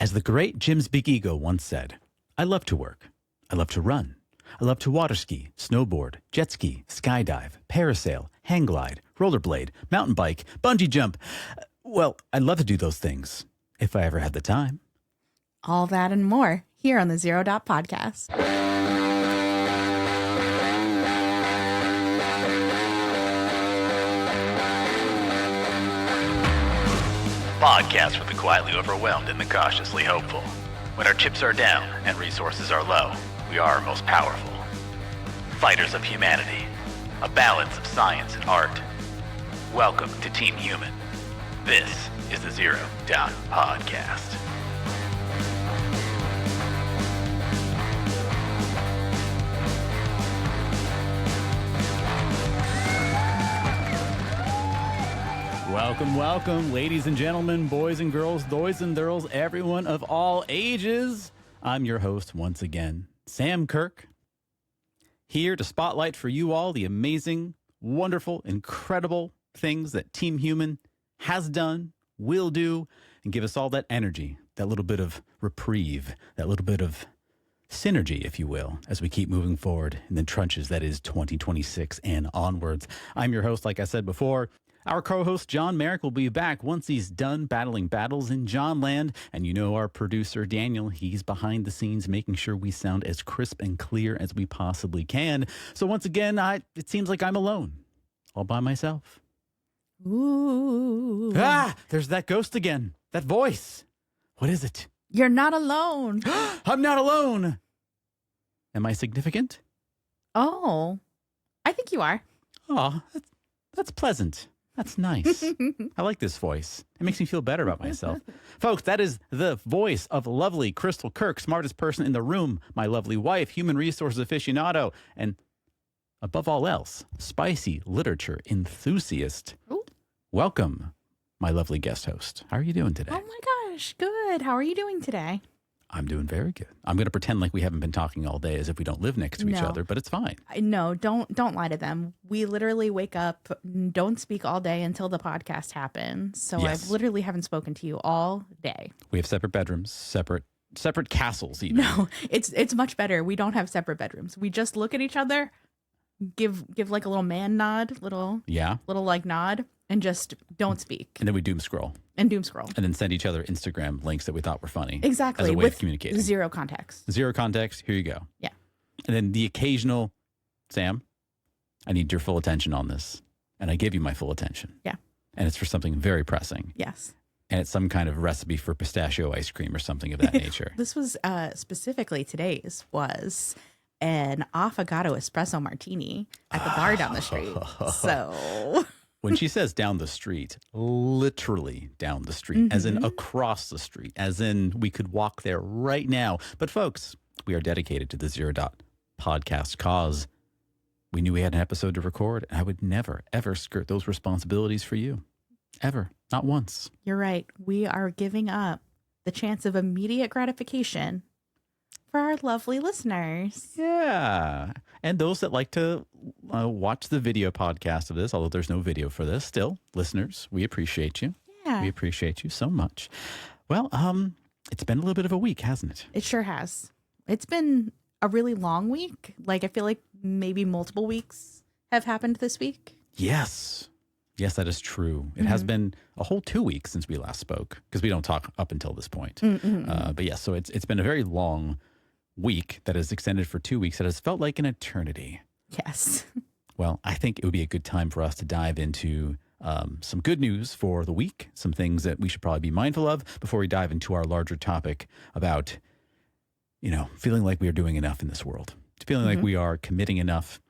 As the great Jim's Big Ego once said, I love to work. I love to run. I love to water ski, snowboard, jet ski, skydive, parasail, hang glide, rollerblade, mountain bike, bungee jump. Well, I'd love to do those things if I ever had the time. All that and more here on the Zero Dot Podcast. Podcast for the quietly overwhelmed and the cautiously hopeful. When our chips are down and resources are low, we are our most powerful. Fighters of humanity, a balance of science and art. Welcome to Team Human. This is the Zero Dot Podcast. Welcome, ladies and gentlemen, boys and girls, boys and girls, everyone of all ages. I'm your host once again, Sam Kirk, here to spotlight for you all the amazing, wonderful, incredible things that Team Human has done, will do, and give us all that energy, that little bit of reprieve, that little bit of synergy, if you will, as we keep moving forward in the trenches that is 2026 and onwards. I'm your host, like I said before. Our co-host, John Merrick, will be back once he's done battling battles in Johnland. And you know our producer, Daniel, he's behind the scenes making sure we sound as crisp and clear as we possibly can. So once again, it seems like I'm alone, all by myself. Ooh. There's that ghost again, that voice. What is it? You're not alone. I'm not alone. Am I significant? Oh, I think you are. Oh, that's pleasant. That's nice. I like this voice. It makes me feel better about myself. Folks, that is the voice of lovely Crystal Kirk, smartest person in the room, my lovely wife, human resources aficionado, and above all else, spicy literature enthusiast. Ooh. Welcome, my lovely guest host. How are you doing today? Oh my gosh, good. How are you doing today? I'm doing very good. I'm going to pretend like we haven't been talking all day as if we don't live next to each other, but it's fine. No, don't lie to them. We literally wake up, don't speak all day until the podcast happens. So Yes. I literally haven't spoken to you all day. We have separate bedrooms, separate castles even. No, it's much better. We don't have separate bedrooms. We just look at each other, give like a little man nod, little like nod, and just don't speak. And then we doom scroll. And doom scroll. And then send each other Instagram links that we thought were funny. Exactly. As a way of communicating. Zero context. Zero context. Here you go. Yeah. And then the occasional, Sam, I need your full attention on this. And I give you my full attention. Yeah. And it's for something very pressing. Yes. And it's some kind of recipe for pistachio ice cream or something of that nature. This was specifically today's was an affogato espresso martini at the bar down the street. So... When she says down the street, literally down the street, as in across the street, as in we could walk there right now. But folks, we are dedicated to the Zero Dot Podcast cause. We knew we had an episode to record, and I would never, ever skirt those responsibilities for you. Ever. Not once. You're right. We are giving up the chance of immediate gratification for our lovely listeners. Yeah. And those that like to watch the video podcast of this, although there's no video for this, still, listeners, we appreciate you. Yeah. We appreciate you so much. Well, it's been a little bit of a week, hasn't it? It sure has. It's been a really long week. Like, I feel like maybe multiple weeks have happened this week. Yes. Yes, that is true. It has been a whole 2 weeks since we last spoke because we don't talk up until this point. But yes, so it's been a very long week that is extended for 2 weeks that has felt like an eternity. Yes. Well, I think it would be a good time for us to dive into some good news for the week, some things that we should probably be mindful of before we dive into our larger topic about, feeling like we are doing enough in this world, feeling like we are committing enough,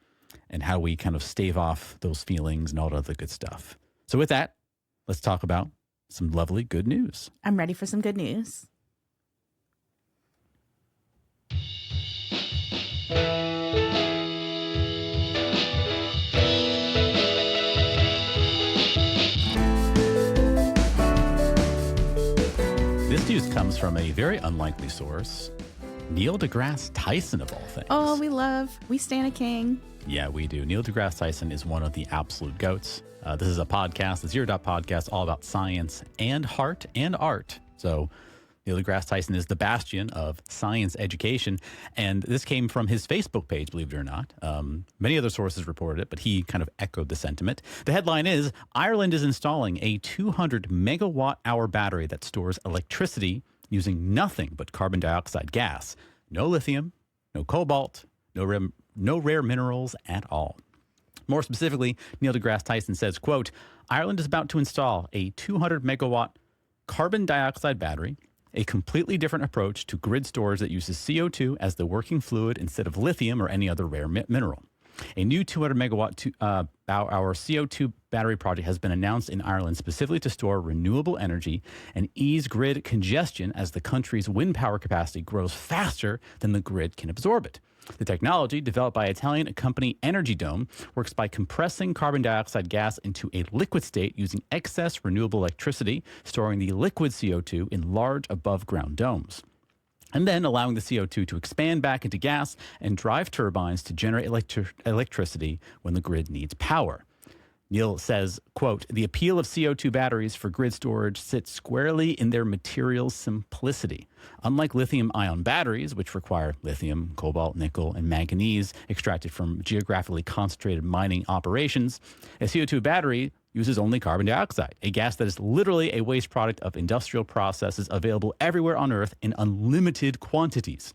and how we kind of stave off those feelings and all the other good stuff. So with that, let's talk about some lovely good news. I'm ready for some good news. This news comes from a very unlikely source, Neil deGrasse Tyson of all things. Oh, we stand a king. Yeah, we do. Neil deGrasse Tyson is one of the absolute goats. This is a podcast, the Zero Dot Podcast, all about science and heart and art. So, Neil deGrasse Tyson is the bastion of science education. And this came from his Facebook page, believe it or not. Many other sources reported it, but he kind of echoed the sentiment. The headline is, Ireland is installing a 200 megawatt hour battery that stores electricity using nothing but carbon dioxide gas. No lithium, no cobalt, no rare minerals at all. More specifically, Neil deGrasse Tyson says, quote, Ireland is about to install a 200 megawatt carbon dioxide battery, a completely different approach to grid storage that uses CO2 as the working fluid instead of lithium or any other rare mineral. A new 200 megawatt hour CO2 battery project has been announced in Ireland specifically to store renewable energy and ease grid congestion as the country's wind power capacity grows faster than the grid can absorb it. The technology, developed by Italian company Energy Dome, works by compressing carbon dioxide gas into a liquid state using excess renewable electricity, storing the liquid CO2 in large above-ground domes, and then allowing the CO2 to expand back into gas and drive turbines to generate electricity when the grid needs power. Neil says, quote, the appeal of CO2 batteries for grid storage sits squarely in their material simplicity. Unlike lithium-ion batteries, which require lithium, cobalt, nickel, and manganese extracted from geographically concentrated mining operations, a CO2 battery uses only carbon dioxide, a gas that is literally a waste product of industrial processes available everywhere on Earth in unlimited quantities.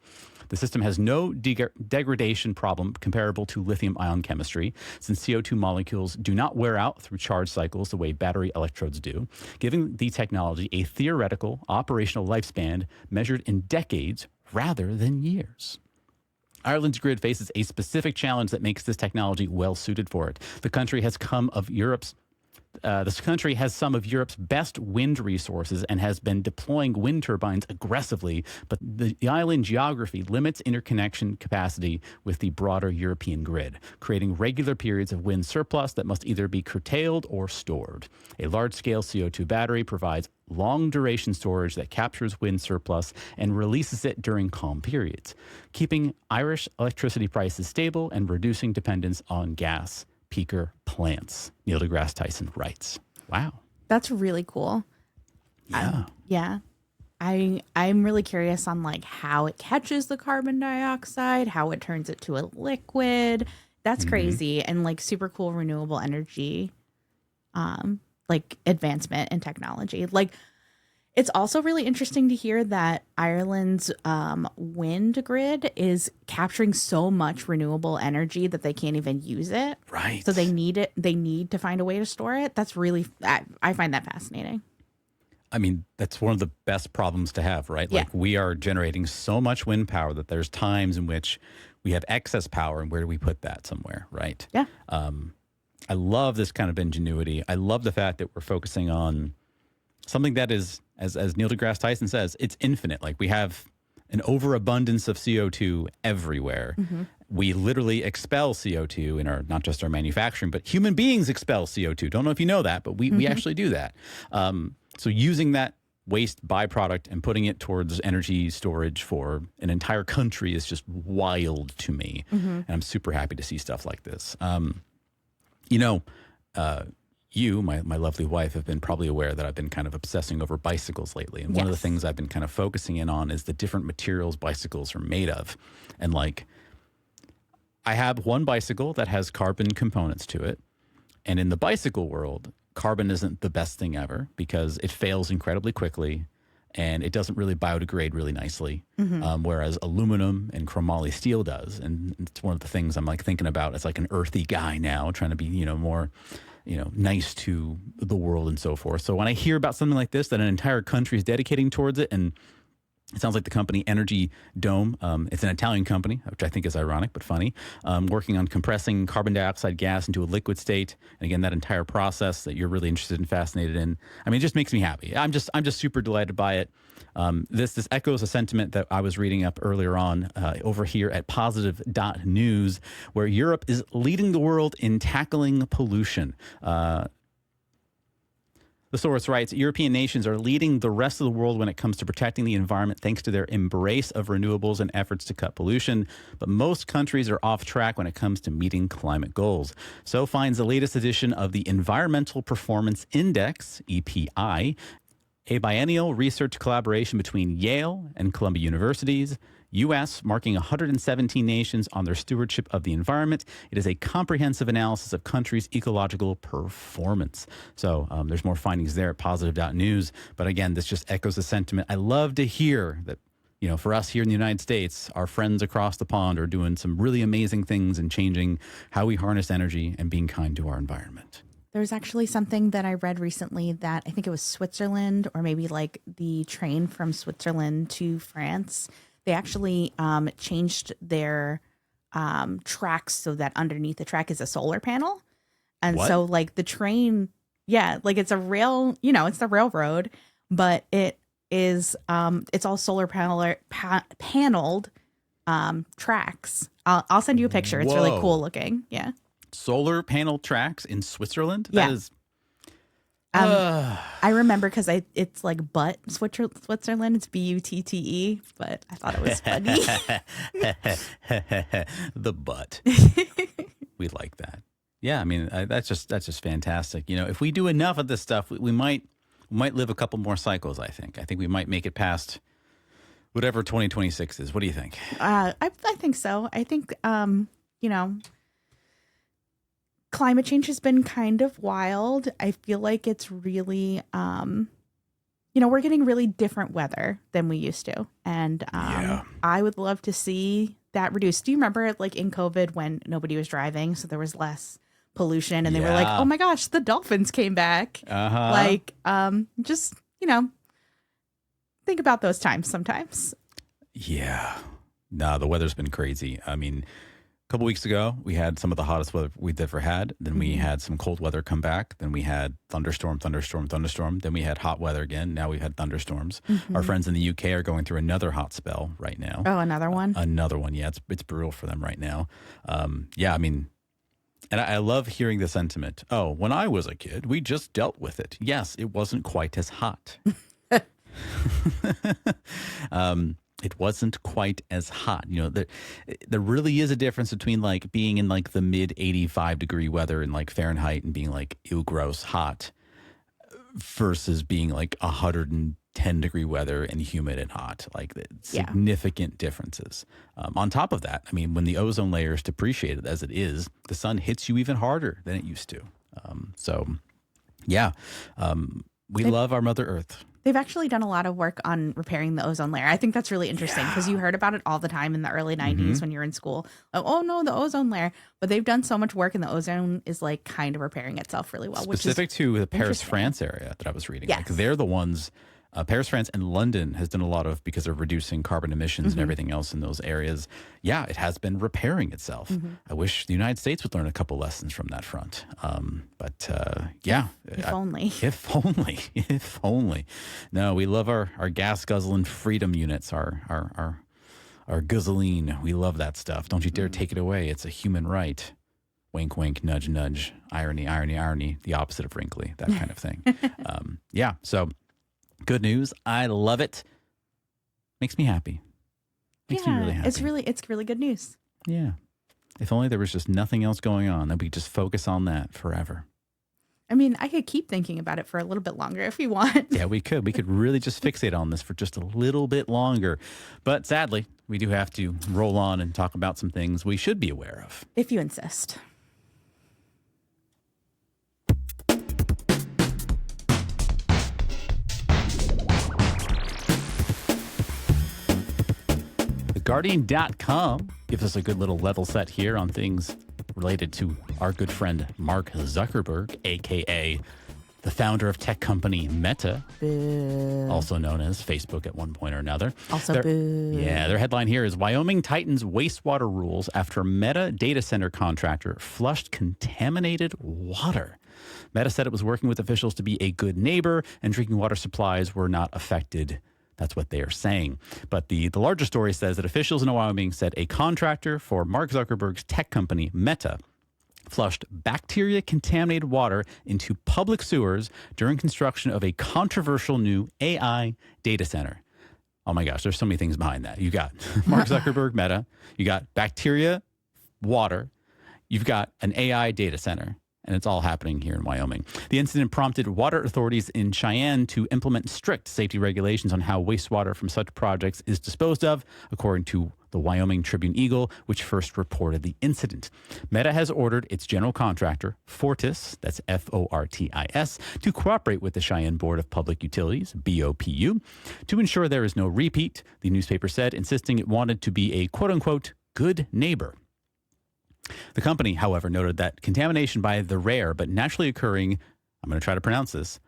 The system has no degradation problem comparable to lithium-ion chemistry, since CO2 molecules do not wear out through charge cycles the way battery electrodes do, giving the technology a theoretical operational lifespan measured in decades rather than years. Ireland's grid faces a specific challenge that makes this technology well-suited for it. The country has some of Europe's best wind resources and has been deploying wind turbines aggressively, but the island geography limits interconnection capacity with the broader European grid, creating regular periods of wind surplus that must either be curtailed or stored. A large-scale CO2 battery provides long-duration storage that captures wind surplus and releases it during calm periods, keeping Irish electricity prices stable and reducing dependence on gas peaker plants, Neil deGrasse Tyson writes. Wow. That's really cool. Yeah. Yeah. I'm really curious on like how it catches the carbon dioxide, how it turns it to a liquid. That's crazy. And like super cool renewable energy, like advancement in technology. Like it's also really interesting to hear that Ireland's wind grid is capturing so much renewable energy that they can't even use it. Right. So they need it. They need to find a way to store it. That's really, I find that fascinating. I mean, that's one of the best problems to have, right? Yeah. Like we are generating so much wind power that there's times in which we have excess power, and where do we put that somewhere, right? Yeah. I love this kind of ingenuity. I love the fact that we're focusing on something that is, as Neil deGrasse Tyson says, it's infinite. Like we have an overabundance of CO2 everywhere. Mm-hmm. We literally expel CO2 in our, not just our manufacturing, but human beings expel CO2. Don't know if you know that, but we actually do that. So using that waste byproduct and putting it towards energy storage for an entire country is just wild to me. Mm-hmm. And I'm super happy to see stuff like this. You, my lovely wife, have been probably aware that I've been kind of obsessing over bicycles lately. And one of the things I've been kind of focusing in on is the different materials bicycles are made of. And like, I have one bicycle that has carbon components to it. And in the bicycle world, carbon isn't the best thing ever because it fails incredibly quickly and it doesn't really biodegrade really nicely. Whereas aluminum and chromoly steel does. And it's one of the things I'm like thinking about as like an earthy guy now, trying to be, more nice to the world and so forth. So when I hear about something like this, that an entire country is dedicating towards it, and it sounds like the company Energy Dome, it's an Italian company, which I think is ironic but funny, working on compressing carbon dioxide gas into a liquid state. And again, that entire process that you're really interested and fascinated in. I mean, it just makes me happy. I'm just super delighted by it. This echoes a sentiment that I was reading up earlier on over here at positive.news, where Europe is leading the world in tackling pollution. The source writes, European nations are leading the rest of the world when it comes to protecting the environment thanks to their embrace of renewables and efforts to cut pollution. But most countries are off track when it comes to meeting climate goals. So finds the latest edition of the Environmental Performance Index, EPI, a biennial research collaboration between Yale and Columbia Universities, U.S., marking 117 nations on their stewardship of the environment. It is a comprehensive analysis of countries' ecological performance. So there's more findings there at positive.news. But again, this just echoes the sentiment. I love to hear that, you know, for us here in the United States, our friends across the pond are doing some really amazing things and changing how we harness energy and being kind to our environment. There's actually something that I read recently that I think it was Switzerland, or maybe like the train from Switzerland to France. They actually changed their tracks so that underneath the track is a solar panel. And What? so like the train, yeah, like it's a rail, you know, it's the railroad, but it is, it's all solar paneled tracks. I'll send you a picture. It's really Whoa. cool looking. Yeah. Solar panel tracks in Switzerland? Yeah. That is... I remember because it's like butt Switzerland. It's Butte, but I thought it was funny. The butt. We like that. Yeah, I mean, that's just fantastic. You know, if we do enough of this stuff, we might live a couple more cycles, I think. I think we might make it past whatever 2026 is. What do you think? I think so. I think, you know, climate change has been kind of wild. I feel like it's really, you know, we're getting really different weather than we used to. And Yeah. I would love to see that reduced. Do you remember like in COVID when nobody was driving, so there was less pollution and they were like, Yeah. oh my gosh, the dolphins came back. Uh-huh. Like, just, you know, think about those times sometimes. Yeah. No, the weather's been crazy. I mean, a couple weeks ago, we had some of the hottest weather we've ever had. Then we had some cold weather come back. Then we had thunderstorm. Then we had hot weather again. Now we've had thunderstorms. Our friends in the UK are going through another hot spell right now. Oh, another one? Another one. Yeah, it's brutal for them right now. Yeah, I mean, and I love hearing the sentiment. Oh, when I was a kid, we just dealt with it. Yes, it wasn't quite as hot. It wasn't quite as hot. You know, there really is a difference between like being in like the mid 85 degree weather in like Fahrenheit and being like, ew, gross, hot, versus being like 110 degree weather and humid and hot. Like significant differences. On top of that, I mean, when the ozone layer is depreciated as it is, the sun hits you even harder than it used to. We love our Mother Earth. They've actually done a lot of work on repairing the ozone layer. I think that's really interesting because you heard about it all the time in the early 90s when you were in school. Oh, no, the ozone layer. But they've done so much work and the ozone is like kind of repairing itself really well. Specific to the Paris, France area that I was reading. Yes. Like they're the ones, Paris, France and London has done a lot of, because they're reducing carbon emissions and everything else in those areas. Yeah, it has been repairing itself. I wish the United States would learn a couple lessons from that front. If only. If only. No, we love our gas guzzling freedom units, our guzzling. We love that stuff. Don't you dare take it away. It's a human right. Wink, wink, nudge, nudge. Irony, irony, irony. The opposite of wrinkly. That kind of thing. So good news. I love it. Makes me happy. Makes me really happy. It's really good news. Yeah. If only there was just nothing else going on, then we could just focus on that forever. I mean, I could keep thinking about it for a little bit longer if you want. Yeah, we could. We could really just fixate on this for just a little bit longer. But sadly, we do have to roll on and talk about some things we should be aware of. If you insist. TheGuardian.com gives us a good little level set here on things related to our good friend Mark Zuckerberg, a.k.a. the founder of tech company Meta, also known as Facebook at one point or another. Their headline here is Wyoming tightens wastewater rules after Meta data center contractor flushed contaminated water. Meta said it was working with officials to be a good neighbor and drinking water supplies were not affected. That's what they are saying. But the larger story says that officials in Wyoming said a contractor for Mark Zuckerberg's tech company, Meta, flushed bacteria-contaminated water into public sewers during construction of a controversial new AI data center. Oh my gosh, there's so many things behind that. You got Mark Zuckerberg, Meta. You got bacteria, water. You've got an AI data center. And it's all happening here in Wyoming. The incident prompted water authorities in Cheyenne to implement strict safety regulations on how wastewater from such projects is disposed of, according to the Wyoming Tribune-Eagle, which first reported the incident. Meta has ordered its general contractor, Fortis, that's Fortis, to cooperate with the Cheyenne Board of Public Utilities, BOPU, to ensure there is no repeat, the newspaper said, insisting it wanted to be a quote-unquote good neighbor. The company, however, noted that contamination by the rare but naturally occurring, I'm going to try to pronounce this,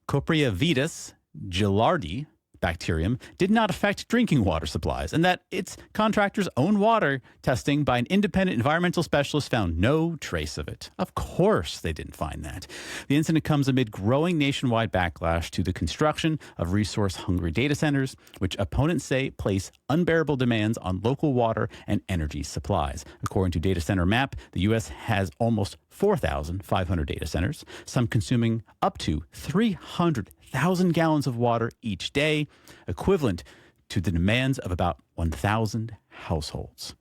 Copria vitis gilardi bacterium did not affect drinking water supplies, and that its contractor's own water testing by an independent environmental specialist found no trace of it. Of course they didn't find that. The incident comes amid growing nationwide backlash to the construction of resource-hungry data centers, which opponents say place unbearable demands on local water and energy supplies. According to Data Center Map, the U.S. has almost 4,500 data centers, some consuming up to 300,000 gallons of water each day, equivalent to the demands of about 1,000 households.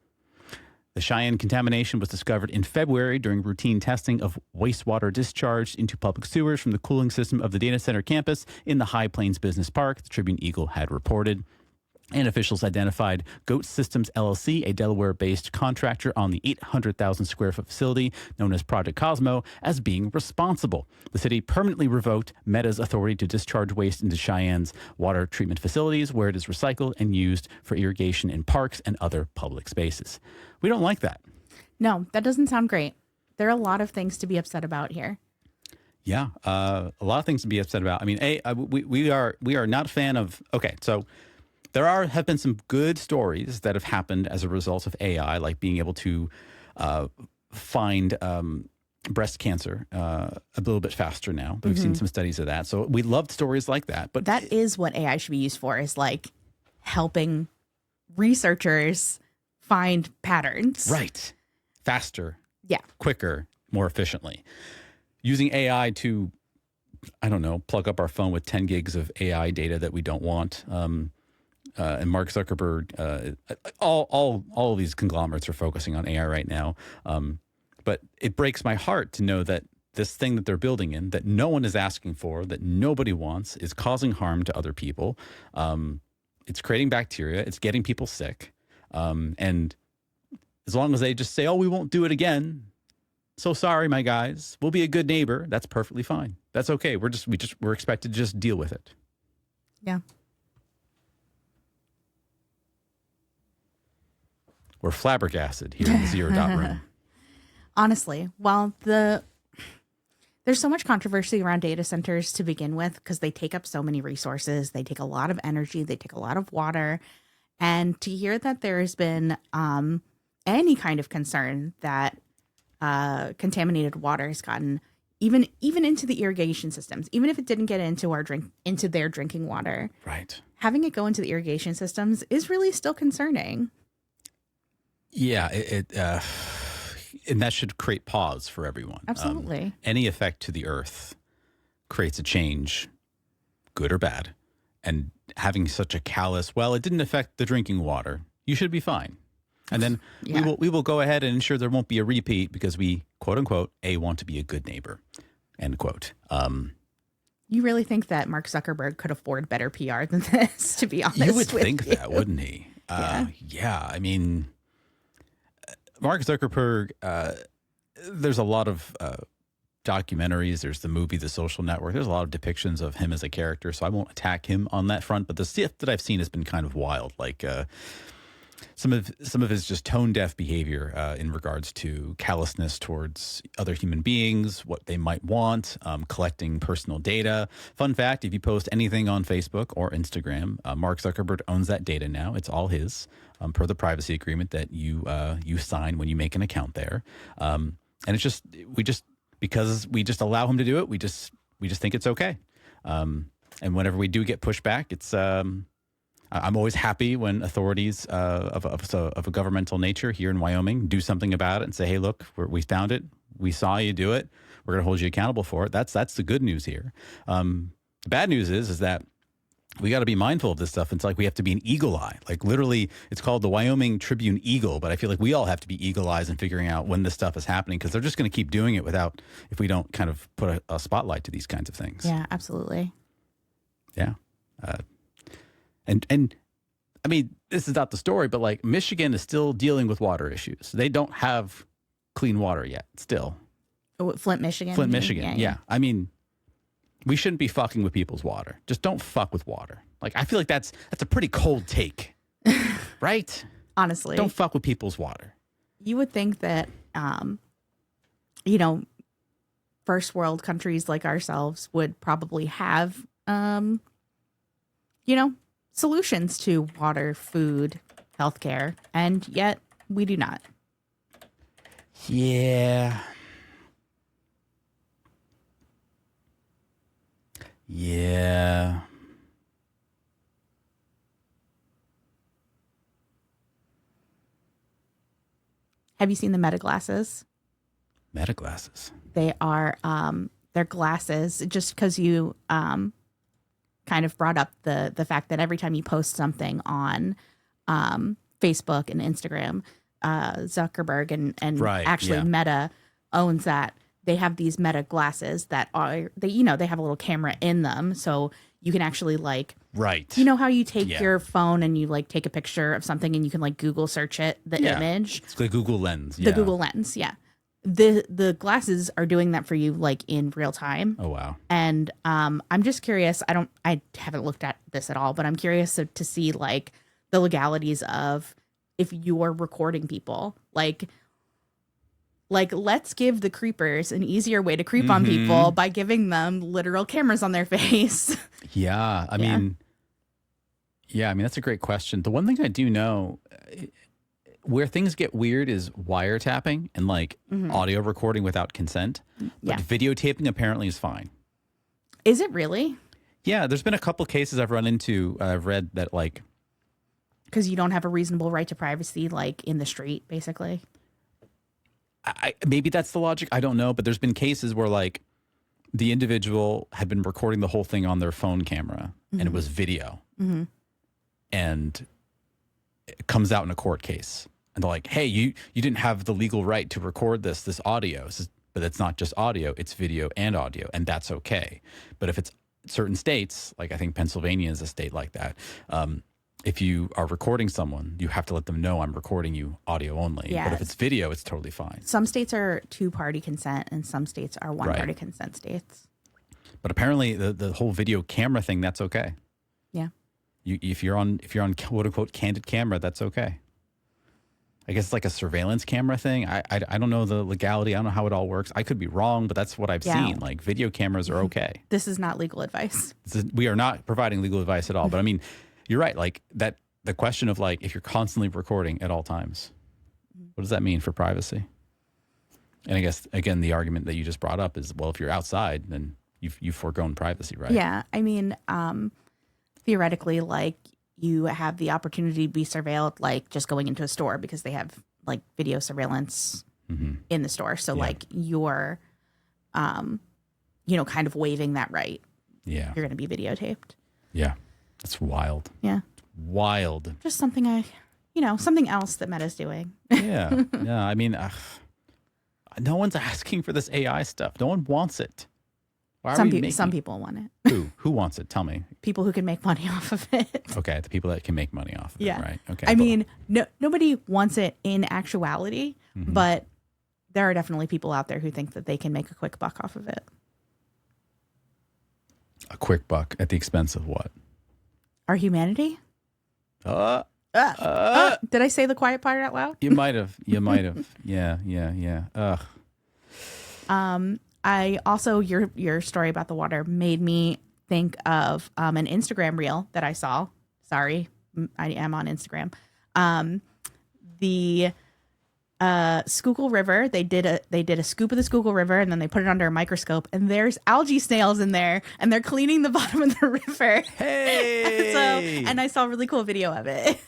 The Cheyenne contamination was discovered in February during routine testing of wastewater discharged into public sewers from the cooling system of the data center campus in the High Plains Business Park, the Tribune-Eagle had reported. And officials identified Goat Systems LLC, a Delaware-based contractor on the 800,000 square foot facility known as Project Cosmo, as being responsible. The city permanently revoked Meta's authority to discharge waste into Cheyenne's water treatment facilities, where it is recycled and used for irrigation in parks and other public spaces. We don't like that. No, that doesn't sound great. There are a lot of things to be upset about here. Yeah, a lot of things to be upset about. I mean, we are not a fan of. Okay, so. There have been some good stories that have happened as a result of AI, like being able to find breast cancer a little bit faster now. We've seen some studies of that. So we loved stories like that. But that is what AI should be used for, is like helping researchers find patterns. Right. Faster. Yeah. Quicker, more efficiently. Using AI to, I don't know, plug up our phone with 10 gigs of AI data that we don't want. And Mark Zuckerberg, all of these conglomerates are focusing on AI right now. But it breaks my heart to know that this thing that they're building in, that no one is asking for, that nobody wants, is causing harm to other people. It's creating bacteria. It's getting people sick. And as long as they just say, oh, we won't do it again. So sorry, my guys. We'll be a good neighbor. That's perfectly fine. That's okay. We're expected to just deal with it. Yeah. We're flabbergasted here in the Zero Dot Room. Honestly, well, there's so much controversy around data centers to begin with because they take up so many resources. They take a lot of energy. They take a lot of water. And to hear that there has been any kind of concern that contaminated water has gotten even into the irrigation systems, even if it didn't get into their drinking water, right? Having it go into the irrigation systems is really still concerning. Yeah, and that should create pause for everyone. Absolutely. Any effect to the earth creates a change, good or bad. And having such a callous, well, it didn't affect the drinking water, you should be fine. And then we will go ahead and ensure there won't be a repeat because we, quote unquote, want to be a good neighbor, end quote. You really think that Mark Zuckerberg could afford better PR than this, to be honest? You would think that, wouldn't he? Yeah, I mean, Mark Zuckerberg, there's a lot of documentaries. There's the movie The Social Network. There's a lot of depictions of him as a character, so I won't attack him on that front. But the stuff that I've seen has been kind of wild, like some of his just tone-deaf behavior in regards to callousness towards other human beings, what they might want, collecting personal data. Fun fact, if you post anything on Facebook or Instagram, Mark Zuckerberg owns that data now. It's all his, per the privacy agreement that you sign when you make an account there. And it's because we just allow him to do it, we just think it's okay. And whenever we do get pushback, it's I'm always happy when authorities of a governmental nature here in Wyoming do something about it and say, hey, look, we found it. We saw you do it. We're going to hold you accountable for it. That's the good news here. The bad news is that we got to be mindful of this stuff. It's like we have to be an eagle eye. Like literally, it's called the Wyoming Tribune Eagle. But I feel like we all have to be eagle eyes in figuring out when this stuff is happening, because they're just going to keep doing it if we don't kind of put a spotlight to these kinds of things. Yeah, absolutely. Yeah. And I mean, this is not the story, but like Michigan is still dealing with water issues. They don't have clean water yet still. Oh, Flint, Michigan. Flint, Michigan. Yeah. I mean, we shouldn't be fucking with people's water. Just don't fuck with water. Like, I feel like that's a pretty cold take, right? Honestly. Don't fuck with people's water. You would think that, first world countries like ourselves would probably have, solutions to water, food, healthcare, and yet we do not. Yeah. Yeah. Have you seen the Meta glasses? Meta glasses. They are they're glasses. Just because you kind of brought up the fact that every time you post something on Facebook and Instagram, Zuckerberg and Right, actually yeah. Meta owns that. They have these Meta glasses that are they have a little camera in them, so you can actually Right. you know how you take Yeah. your phone and you take a picture of something and you can Google search it, the Yeah. image. It's the Google Lens. The Google Lens, yeah. The glasses are doing that for you in real time. Oh, wow. And I'm just curious. I haven't looked at this at all, but I'm curious to see the legalities of if you're recording people. Let's give the creepers an easier way to creep on people by giving them literal cameras on their face. Yeah. I mean, that's a great question. The one thing I do know where things get weird is wiretapping and audio recording without consent. But Yeah. videotaping apparently is fine. Is it really? Yeah. There's been a couple cases I've run into. I've read that Because you don't have a reasonable right to privacy, in the street, basically. Maybe that's the logic. I don't know. But there's been cases where the individual had been recording the whole thing on their phone camera and it was video. And it comes out in a court case. And they're like, hey, you didn't have the legal right to record this audio. But it's not just audio, it's video and audio. And that's okay. But if it's certain states, I think Pennsylvania is a state like that. If you are recording someone, you have to let them know I'm recording you audio only. Yeah. But if it's video, it's totally fine. Some states are two-party consent and some states are one-party consent states. But apparently the whole video camera thing, that's okay. Yeah. If you're on quote unquote candid camera, that's okay. I guess it's like a surveillance camera thing. I don't know the legality. I don't know how it all works. I could be wrong, but that's what I've seen. Video cameras are okay. This is not legal advice. We are not providing legal advice at all. But I mean, you're right. The question of if you're constantly recording at all times, what does that mean for privacy? And I guess, again, the argument that you just brought up is, well, if you're outside, then you've foregone privacy, right? Yeah. I mean, theoretically, you have the opportunity to be surveilled, just going into a store because they have video surveillance in the store. So you're, kind of waiving that right. Yeah. You're going to be videotaped. Yeah. That's wild. Yeah. Wild. Just something something else that Meta's doing. Yeah. Yeah. I mean, no one's asking for this AI stuff. No one wants it. Why are we making Some people want it. Who wants it? Tell me. People who can make money off of it. Okay, the people that can make money off of it, right? Okay. I mean, nobody wants it in actuality, but there are definitely people out there who think that they can make a quick buck off of it. A quick buck at the expense of what? Our humanity? Did I say the quiet part out loud? You might have. Yeah. Ugh. I also, your story about the water made me think of an Instagram reel that I saw. Sorry, I am on Instagram. The Schuylkill River. They did a scoop of the Schuylkill River and then they put it under a microscope and there's algae snails in there and they're cleaning the bottom of the river. Hey! and I saw a really cool video of it.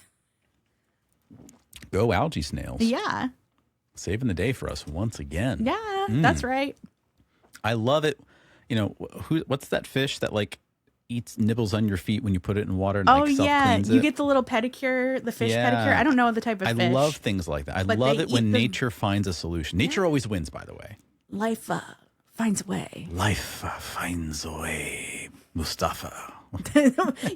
Go algae snails. Yeah. Saving the day for us once again. Yeah, that's right. I love it. What's that fish that nibbles on your feet when you put it in water and Oh like yeah, self-cleans you it. get the little pedicure, the fish Yeah. pedicure. I don't know the type of I fish. love things like that. I But love they it when eat the- nature finds a solution. Nature always wins, by the way. Life finds a way. Life finds a way, Mustafa.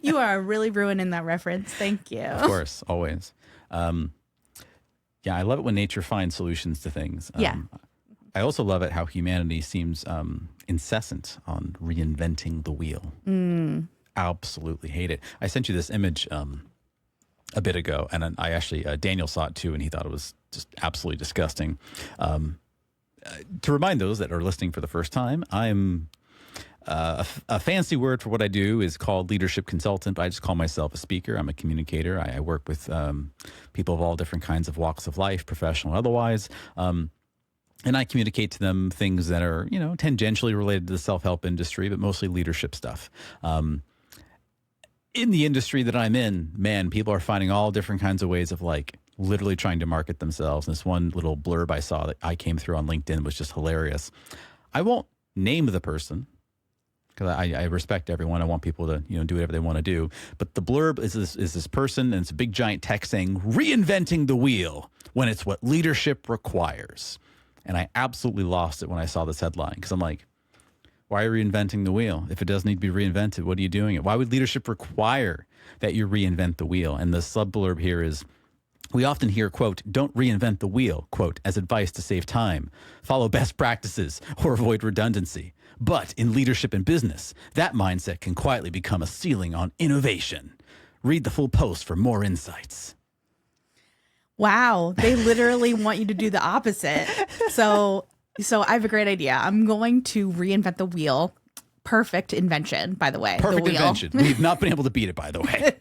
You are really ruining that reference. Thank you. Of course, always. Yeah, I love it when nature finds solutions to things. Yeah. I also love it how humanity seems incessant on reinventing the wheel. Absolutely hate it. I sent you this image a bit ago, and I actually, Daniel saw it too, and he thought it was just absolutely disgusting. To remind those that are listening for the first time, I'm a fancy word for what I do is called leadership consultant. But I just call myself a speaker. I'm a communicator. I work with people of all different kinds of walks of life, professional, otherwise. And I communicate to them things that are, tangentially related to the self-help industry, but mostly leadership stuff. In the industry that I'm in, man, people are finding all different kinds of ways of like literally trying to market themselves. And this one little blurb I saw that I came through on LinkedIn was just hilarious. I won't name the person because I respect everyone. I want people to, do whatever they want to do. But the blurb is this person, and it's a big giant text saying, reinventing the wheel when it's what leadership requires. And I absolutely lost it when I saw this headline because I'm like, why are you reinventing the wheel? If it does need to be reinvented, what are you doing it? Why would leadership require that you reinvent the wheel? And the sub blurb here is, we often hear, quote, don't reinvent the wheel, quote, as advice to save time, follow best practices, or avoid redundancy. But in leadership and business, that mindset can quietly become a ceiling on innovation. Read the full post for more insights. Wow, they literally want you to do the opposite. So I have a great idea. I'm going to reinvent the wheel. Perfect invention, by the way. Perfect the wheel. invention. We've not been able to beat it, by the way.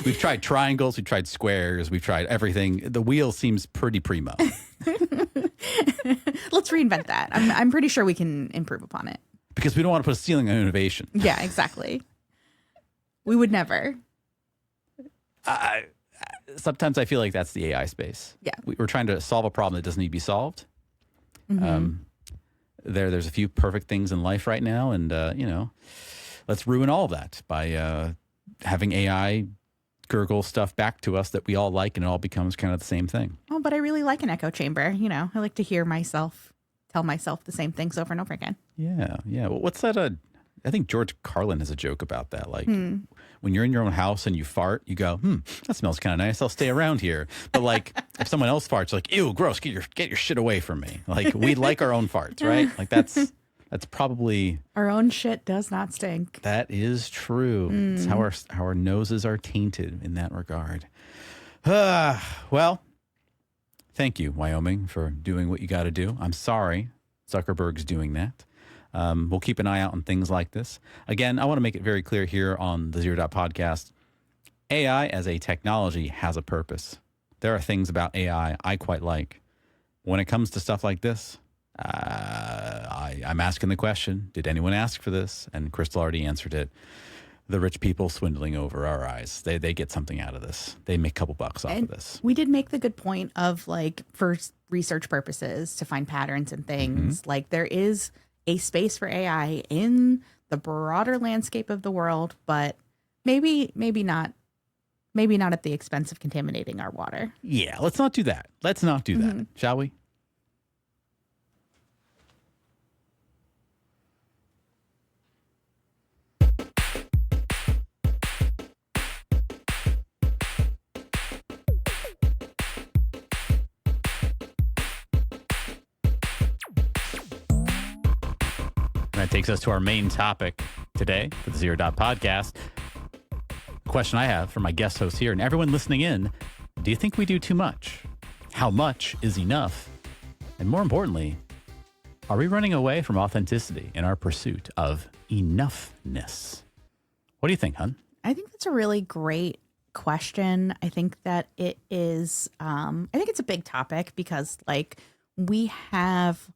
We've tried triangles, we've tried squares, we've tried everything. The wheel seems pretty primo. Let's reinvent that. I'm pretty sure we can improve upon it. Because we don't want to put a ceiling on innovation. Yeah, exactly. We would never. Sometimes I feel like that's the AI space. Yeah. We're trying to solve a problem that doesn't need to be solved. Mm-hmm. There's a few perfect things in life right now, and let's ruin all of that by having AI gurgle stuff back to us that we all like, and it all becomes kind of the same thing. Oh, but I really like an echo chamber. I like to hear myself tell myself the same things over and over again. Yeah. Well, what's that? I think George Carlin has a joke about that. Like when you're in your own house and you fart, you go, that smells kind of nice. I'll stay around here. But like if someone else farts, like, ew, gross, get your shit away from me. Like we like our own farts, right? Like that's probably our own shit does not stink. That is true. It's how our noses are tainted in that regard. Well, thank you, Wyoming, for doing what you got to do. I'm sorry Zuckerberg's doing that. We'll keep an eye out on things like this. Again, I want to make it very clear here on the Zero Dot Podcast. AI as a technology has a purpose. There are things about AI I quite like. When it comes to stuff like this, I'm asking the question, did anyone ask for this? And Crystal already answered it. The rich people swindling over our eyes. They get something out of this. They make a couple bucks off of this. We did make the good point of like for research purposes to find patterns and things. Like there is a space for AI in the broader landscape of the world, but maybe not at the expense of contaminating our water. Yeah, let's not do that. Let's not do that, shall we? That takes us to our main topic today for the Zero Dot Podcast. The question I have for my guest host here and everyone listening in, do you think we do too much? How much is enough? And more importantly, are we running away from authenticity in our pursuit of enoughness? What do you think, hun? I think that's a really great question. I think that it is, I think it's a big topic because like we have,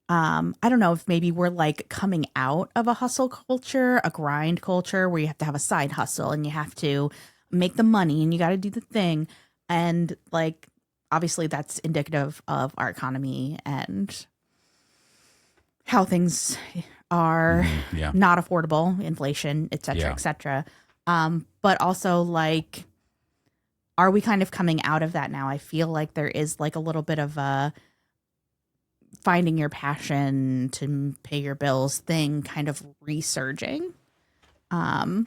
I don't know if maybe we're like coming out of a hustle culture, a grind culture where you have to have a side hustle and you have to make the money and you got to do the thing. And like, obviously that's indicative of our economy and how things are Yeah. not affordable, inflation, et cetera, Yeah. et cetera. But also like, are we kind of coming out of that now? I feel like there is like a little bit of a finding your passion to pay your bills thing kind of resurging. But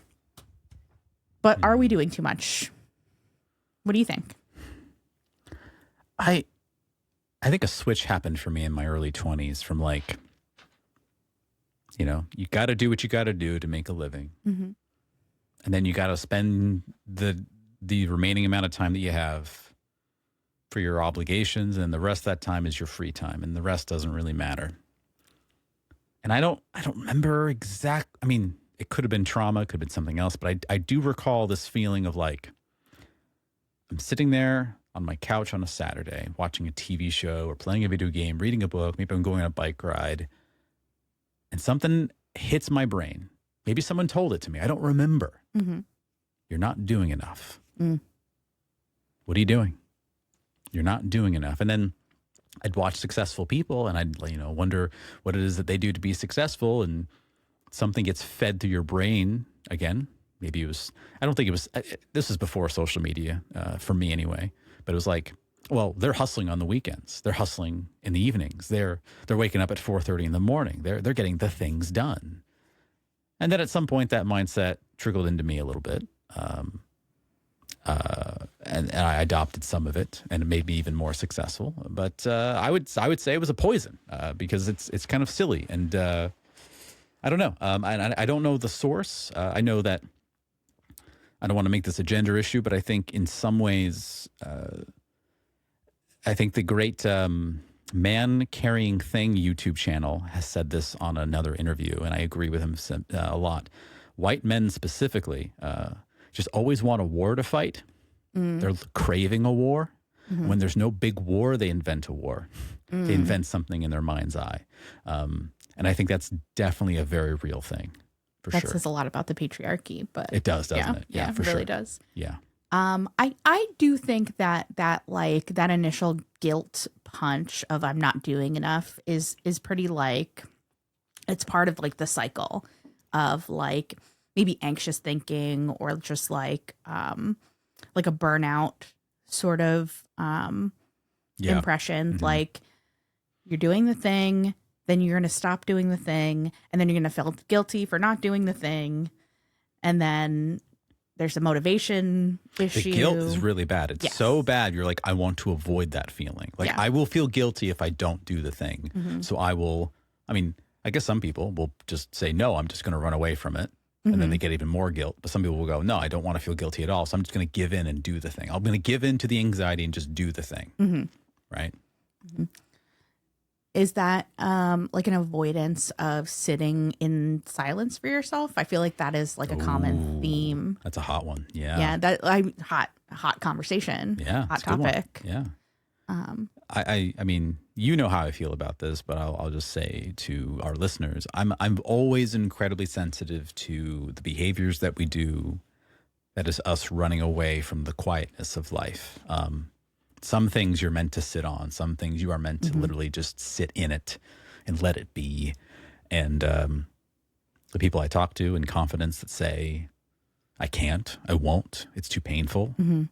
are we doing too much? What do you think? I think a switch happened for me in my early 20s from like, you know, you got to do what you got to do to make a living. Mm-hmm. And then you got to spend the remaining amount of time that you have for your obligations, and the rest of that time is your free time, and the rest doesn't really matter. And I don't remember I mean, it could have been trauma, it could have been something else, but I do recall this feeling of like, I'm sitting there on my couch on a Saturday watching a TV show or playing a video game, reading a book, maybe I'm going on a bike ride, and something hits my brain. Maybe someone told it to me. I don't remember. Mm-hmm. You're not doing enough. Mm. What are you doing? You're not doing enough. And then I'd watch successful people and I'd, you know, wonder what it is that they do to be successful, and something gets fed through your brain again. Maybe it was, I don't think it was, this was before social media, for me anyway, but it was like, well, they're hustling on the weekends. They're hustling in the evenings. They're waking up at 4:30 in the morning. They're getting the things done. And then at some point that mindset trickled into me a little bit. And I adopted some of it, and it made me even more successful. But I would say it was a poison, because it's kind of silly, and I don't know. I don't know the source. I know that I don't want to make this a gender issue, but I think in some ways, I think the great Man Carrying Thing YouTube channel has said this on another interview, and I agree with him a lot. White men specifically just always want a war to fight. They're craving a war. Mm-hmm. When there's no big war, they invent a war. They invent something in their mind's eye. And I think that's definitely a very real thing, for sure. That says a lot about the patriarchy, but it does, doesn't it? Yeah, for it really sure. does. Yeah. I do think that like that initial guilt punch of I'm not doing enough is pretty like, it's part of like the cycle of like maybe anxious thinking, or just like a burnout sort of impression. Mm-hmm. Like, you're doing the thing, then you're going to stop doing the thing, and then you're going to feel guilty for not doing the thing, and then there's a motivation issue. The guilt is really bad. It's so bad. You're like, I want to avoid that feeling. Like, I will feel guilty if I don't do the thing. Mm-hmm. So I guess some people will just say, no, I'm just going to run away from it. And then they get even more guilt. But some people will go, no, I don't want to feel guilty at all. So I'm just going to give in and do the thing. I'm going to give in to the anxiety and just do the thing. Mm-hmm. Right? Mm-hmm. Is that like an avoidance of sitting in silence for yourself? I feel like that is like a common theme. That's a hot one. Yeah. Yeah. That hot conversation. Yeah. Hot topic. Yeah. I mean, you know how I feel about this, but I'll just say to our listeners, I'm always incredibly sensitive to the behaviors that we do. That is us running away from the quietness of life. Some things you're meant to sit on. Some things you are meant to literally just sit in it and let it be. And the people I talk to in confidence that say, I can't, I won't, it's too painful. Mm-hmm.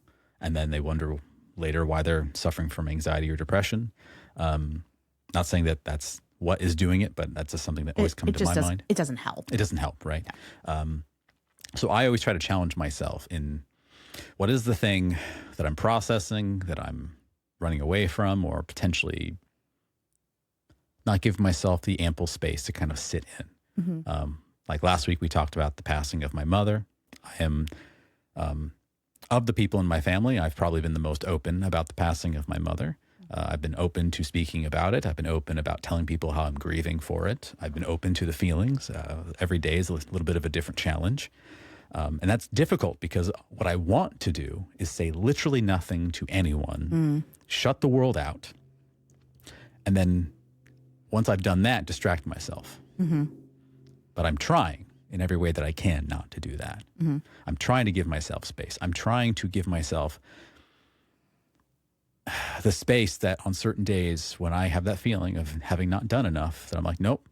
And then they wonder later why they're suffering from anxiety or depression. Not saying that that's what is doing it, but that's just something that always comes to my mind. It doesn't help. It doesn't help, right? Yeah. So I always try to challenge myself in what is the thing that I'm processing, that I'm running away from, or potentially not give myself the ample space to kind of sit in. Mm-hmm. Like last week, we talked about the passing of my mother. I am, of the people in my family, I've probably been the most open about the passing of my mother. I've been open to speaking about it. I've been open about telling people how I'm grieving for it. I've been open to the feelings. Every day is a little bit of a different challenge. And that's difficult because what I want to do is say literally nothing to anyone, shut the world out, and then once I've done that, distract myself. Mm-hmm. But I'm trying in every way that I can not to do that. Mm-hmm. I'm trying to give myself space. I'm trying to give myself the space that on certain days when I have that feeling of having not done enough, that I'm like, nope,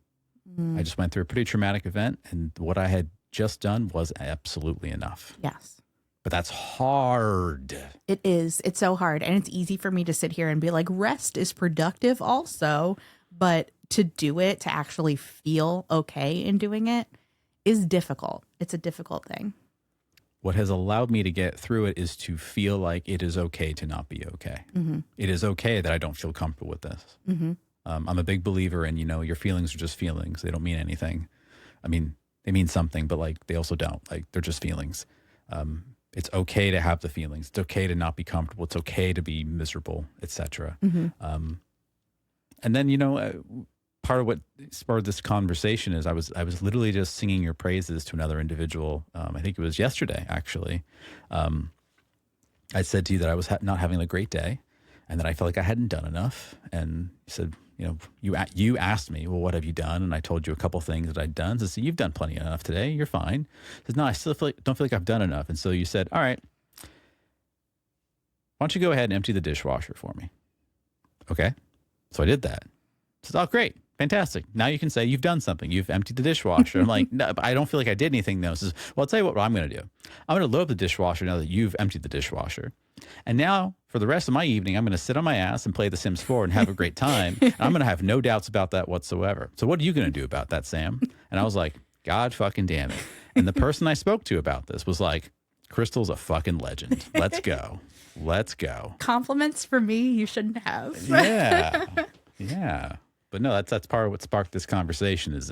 I just went through a pretty traumatic event, and what I had just done was absolutely enough. Yes. But that's hard. It is. It's so hard. And it's easy for me to sit here and be like, rest is productive also. But to do it, to actually feel okay in doing it is difficult. It's a difficult thing. What has allowed me to get through it is to feel like it is okay to not be okay. It is okay that I don't feel comfortable with this. I'm a big believer in, your feelings are just feelings. They don't mean anything. I mean, they mean something, but like they also don't. Like they're just feelings. It's okay to have the feelings. It's okay to not be comfortable. It's okay to be miserable, etc. And then, part of what spurred this conversation is I was literally just singing your praises to another individual. I think it was yesterday, actually. I said to you that I was not having a great day and that I felt like I hadn't done enough. And you said, you asked me, well, what have you done? And I told you a couple things that I'd done. So I said, you've done plenty enough today. You're fine. I said, no, I still don't feel like I've done enough. And so you said, all right, why don't you go ahead and empty the dishwasher for me? Okay. So I did that. I said, oh, great. Fantastic. Now you can say you've done something. You've emptied the dishwasher. I'm like, no, but I don't feel like I did anything though. Says, well, I'll tell you what I'm going to do. I'm going to load up the dishwasher now that you've emptied the dishwasher. And now for the rest of my evening, I'm going to sit on my ass and play The Sims 4 and have a great time. And I'm going to have no doubts about that whatsoever. So what are you going to do about that, Sam? And I was like, God fucking damn it. And the person I spoke to about this was like, Crystal's a fucking legend. Let's go. Let's go. Compliments for me you shouldn't have. Yeah. Yeah. But no, that's part of what sparked this conversation is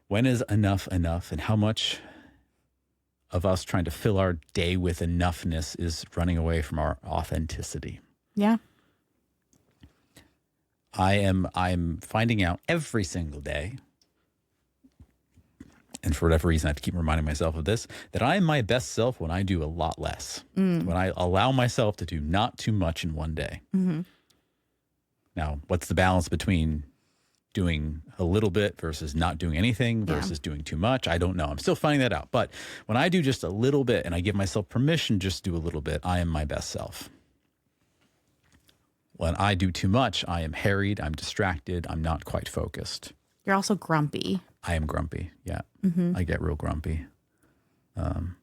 when is enough enough, and how much of us trying to fill our day with enoughness is running away from our authenticity. Yeah. I'm finding out every single day, and for whatever reason I have to keep reminding myself of this, that I am my best self when I do a lot less. When I allow myself to do not too much in one day. Now, what's the balance between doing a little bit versus not doing anything versus doing too much? I don't know. I'm still finding that out. But when I do just a little bit and I give myself permission just to do a little bit, I am my best self. When I do too much, I am harried, I'm distracted, I'm not quite focused. You're also grumpy. I am grumpy, yeah. I get real grumpy. And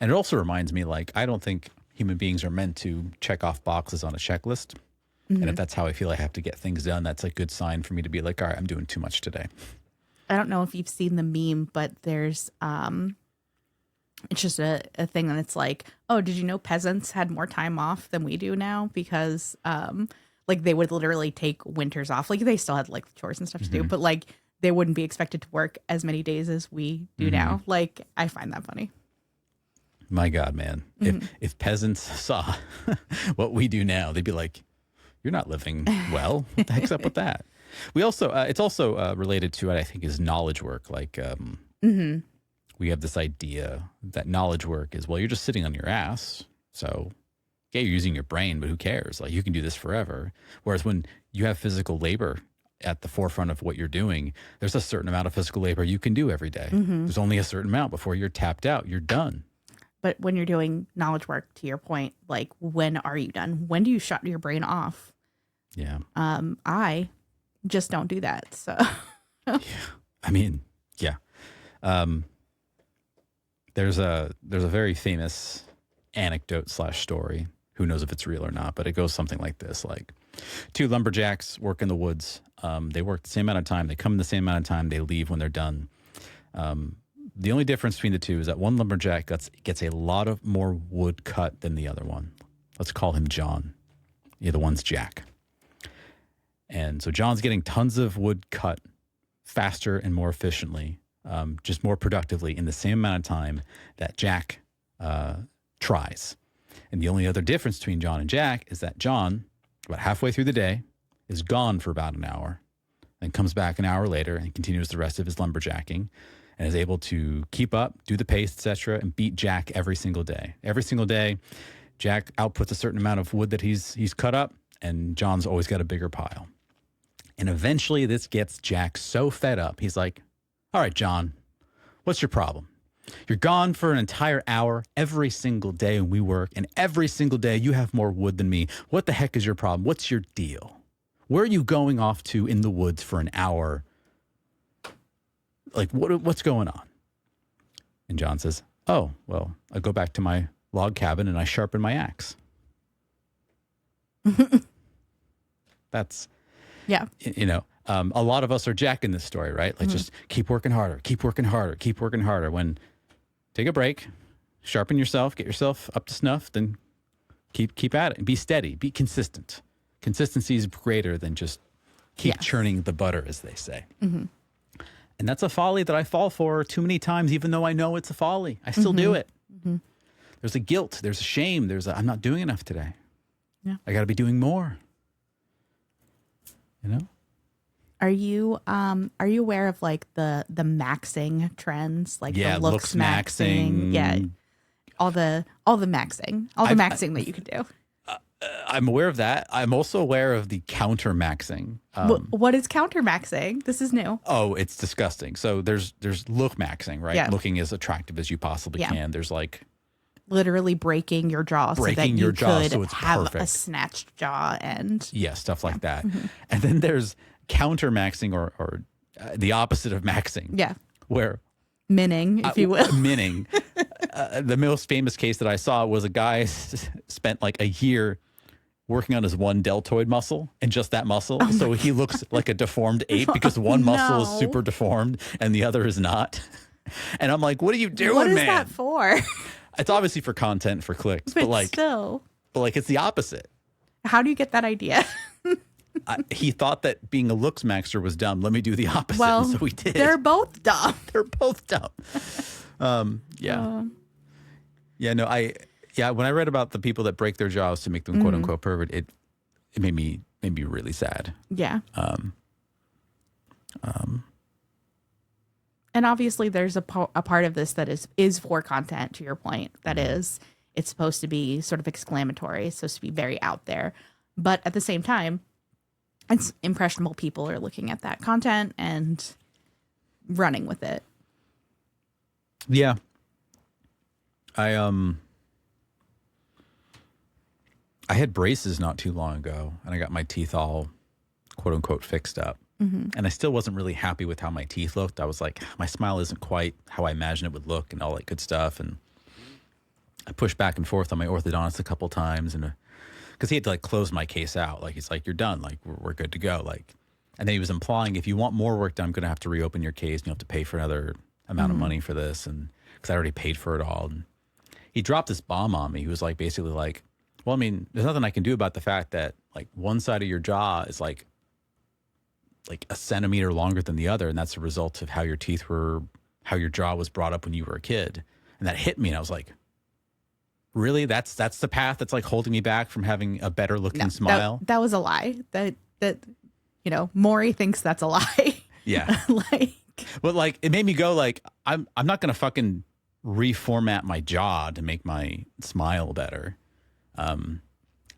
it also reminds me, like, I don't think human beings are meant to check off boxes on a checklist. And if that's how I feel I have to get things done, that's a good sign for me to be like, all right, I'm doing too much today. I don't know if you've seen the meme, but there's it's just a thing that it's like, oh, did you know peasants had more time off than we do now? Because like they would literally take winters off. Like they still had like chores and stuff to do, but like they wouldn't be expected to work as many days as we do now. Like I find that funny. My God, man. If peasants saw what we do now, they'd be like, you're not living well. What the heck's up with that? We also, it's also related to what I think is knowledge work. Like we have this idea that knowledge work is, well, you're just sitting on your ass. So yeah, you're using your brain, but who cares? Like you can do this forever. Whereas when you have physical labor at the forefront of what you're doing, there's a certain amount of physical labor you can do every day. There's only a certain amount before you're tapped out. You're done. But when you're doing knowledge work, to your point, like when are you done? When do you shut your brain off? Yeah. I just don't do that. So yeah. I mean, yeah. There's a very famous anecdote / story. Who knows if it's real or not, but it goes something like this. Like two lumberjacks work in the woods. They work the same amount of time. They come in the same amount of time. They leave when they're done. The only difference between the two is that one lumberjack gets a lot of more wood cut than the other one. Let's call him John. The other one's Jack. And so John's getting tons of wood cut faster and more efficiently, just more productively in the same amount of time that Jack tries. And the only other difference between John and Jack is that John, about halfway through the day, is gone for about an hour, and comes back an hour later and continues the rest of his lumberjacking, and is able to keep up, do the pace, etc., and beat Jack every single day. Every single day, Jack outputs a certain amount of wood that he's cut up, and John's always got a bigger pile. And eventually this gets Jack so fed up, he's like, all right, John, what's your problem? You're gone for an entire hour every single day when we work, and every single day you have more wood than me. What the heck is your problem? What's your deal? Where are you going off to in the woods for an hour? Like, what's going on? And John says, oh, well, I go back to my log cabin and I sharpen my axe. That's, Yeah. you know, a lot of us are Jack in this story, right? Like, just keep working harder, keep working harder, keep working harder. When take a break, sharpen yourself, get yourself up to snuff, then keep at it and be steady, be consistent. Consistency is greater than just keep churning the butter, as they say. And that's a folly that I fall for too many times, even though I know it's a folly. I still do it. There's a guilt. There's a shame. I'm not doing enough today. Yeah. I got to be doing more. You know? Are you aware of like the maxing trends, like the looks maxing? Yeah, all the maxing that you could do. I'm aware of that. I'm also aware of the counter maxing. What is counter maxing? This is new. Oh, it's disgusting. So there's look maxing, right? Yeah. Looking as attractive as you possibly can. There's like literally breaking your jaw so that you could so it's have perfect. a snatched jaw and stuff like that. And then there's counter maxing or the opposite of maxing. Yeah. Where minning, if you will. Minning. The most famous case that I saw was a guy spent like a year working on his one deltoid muscle and just that muscle. So he looks like a deformed ape because one muscle is super deformed and the other is not. And I'm like, what are you doing, What is man? that for? It's obviously for content, for clicks, but like, still. but like it's the opposite. How do you get that idea? He thought that being a looks maxer was dumb. Let me do the opposite. Well, and so we did. They're both dumb. They're both dumb. Yeah, no, when I read about the people that break their jaws to make them quote unquote pervert, it made me really sad. Yeah. And obviously there's a part of this that is for content, to your point. That is, it's supposed to be sort of exclamatory. It's supposed to be very out there. But at the same time, it's impressionable people are looking at that content and running with it. Yeah. I had braces not too long ago, and I got my teeth all quote unquote fixed up. And I still wasn't really happy with how my teeth looked. I was like, my smile isn't quite how I imagined it would look and all that good stuff. And I pushed back and forth on my orthodontist a couple times, and because he had to like close my case out. Like, he's like, you're done. Like, we're good to go. Like, and then he was implying, if you want more work done, I'm going to have to reopen your case and you'll have to pay for another amount of money for this. And because I already paid for it all. And he dropped this bomb on me. He was like, basically like, well, I mean, there's nothing I can do about the fact that like one side of your jaw is like a centimeter longer than the other. And that's a result of how your jaw was brought up when you were a kid. And that hit me. And I was like, really? That's the path that's like holding me back from having a better looking smile? That was a lie. That Maury thinks that's a lie. Yeah. But like, it made me go like, I'm not going to fucking reformat my jaw to make my smile better.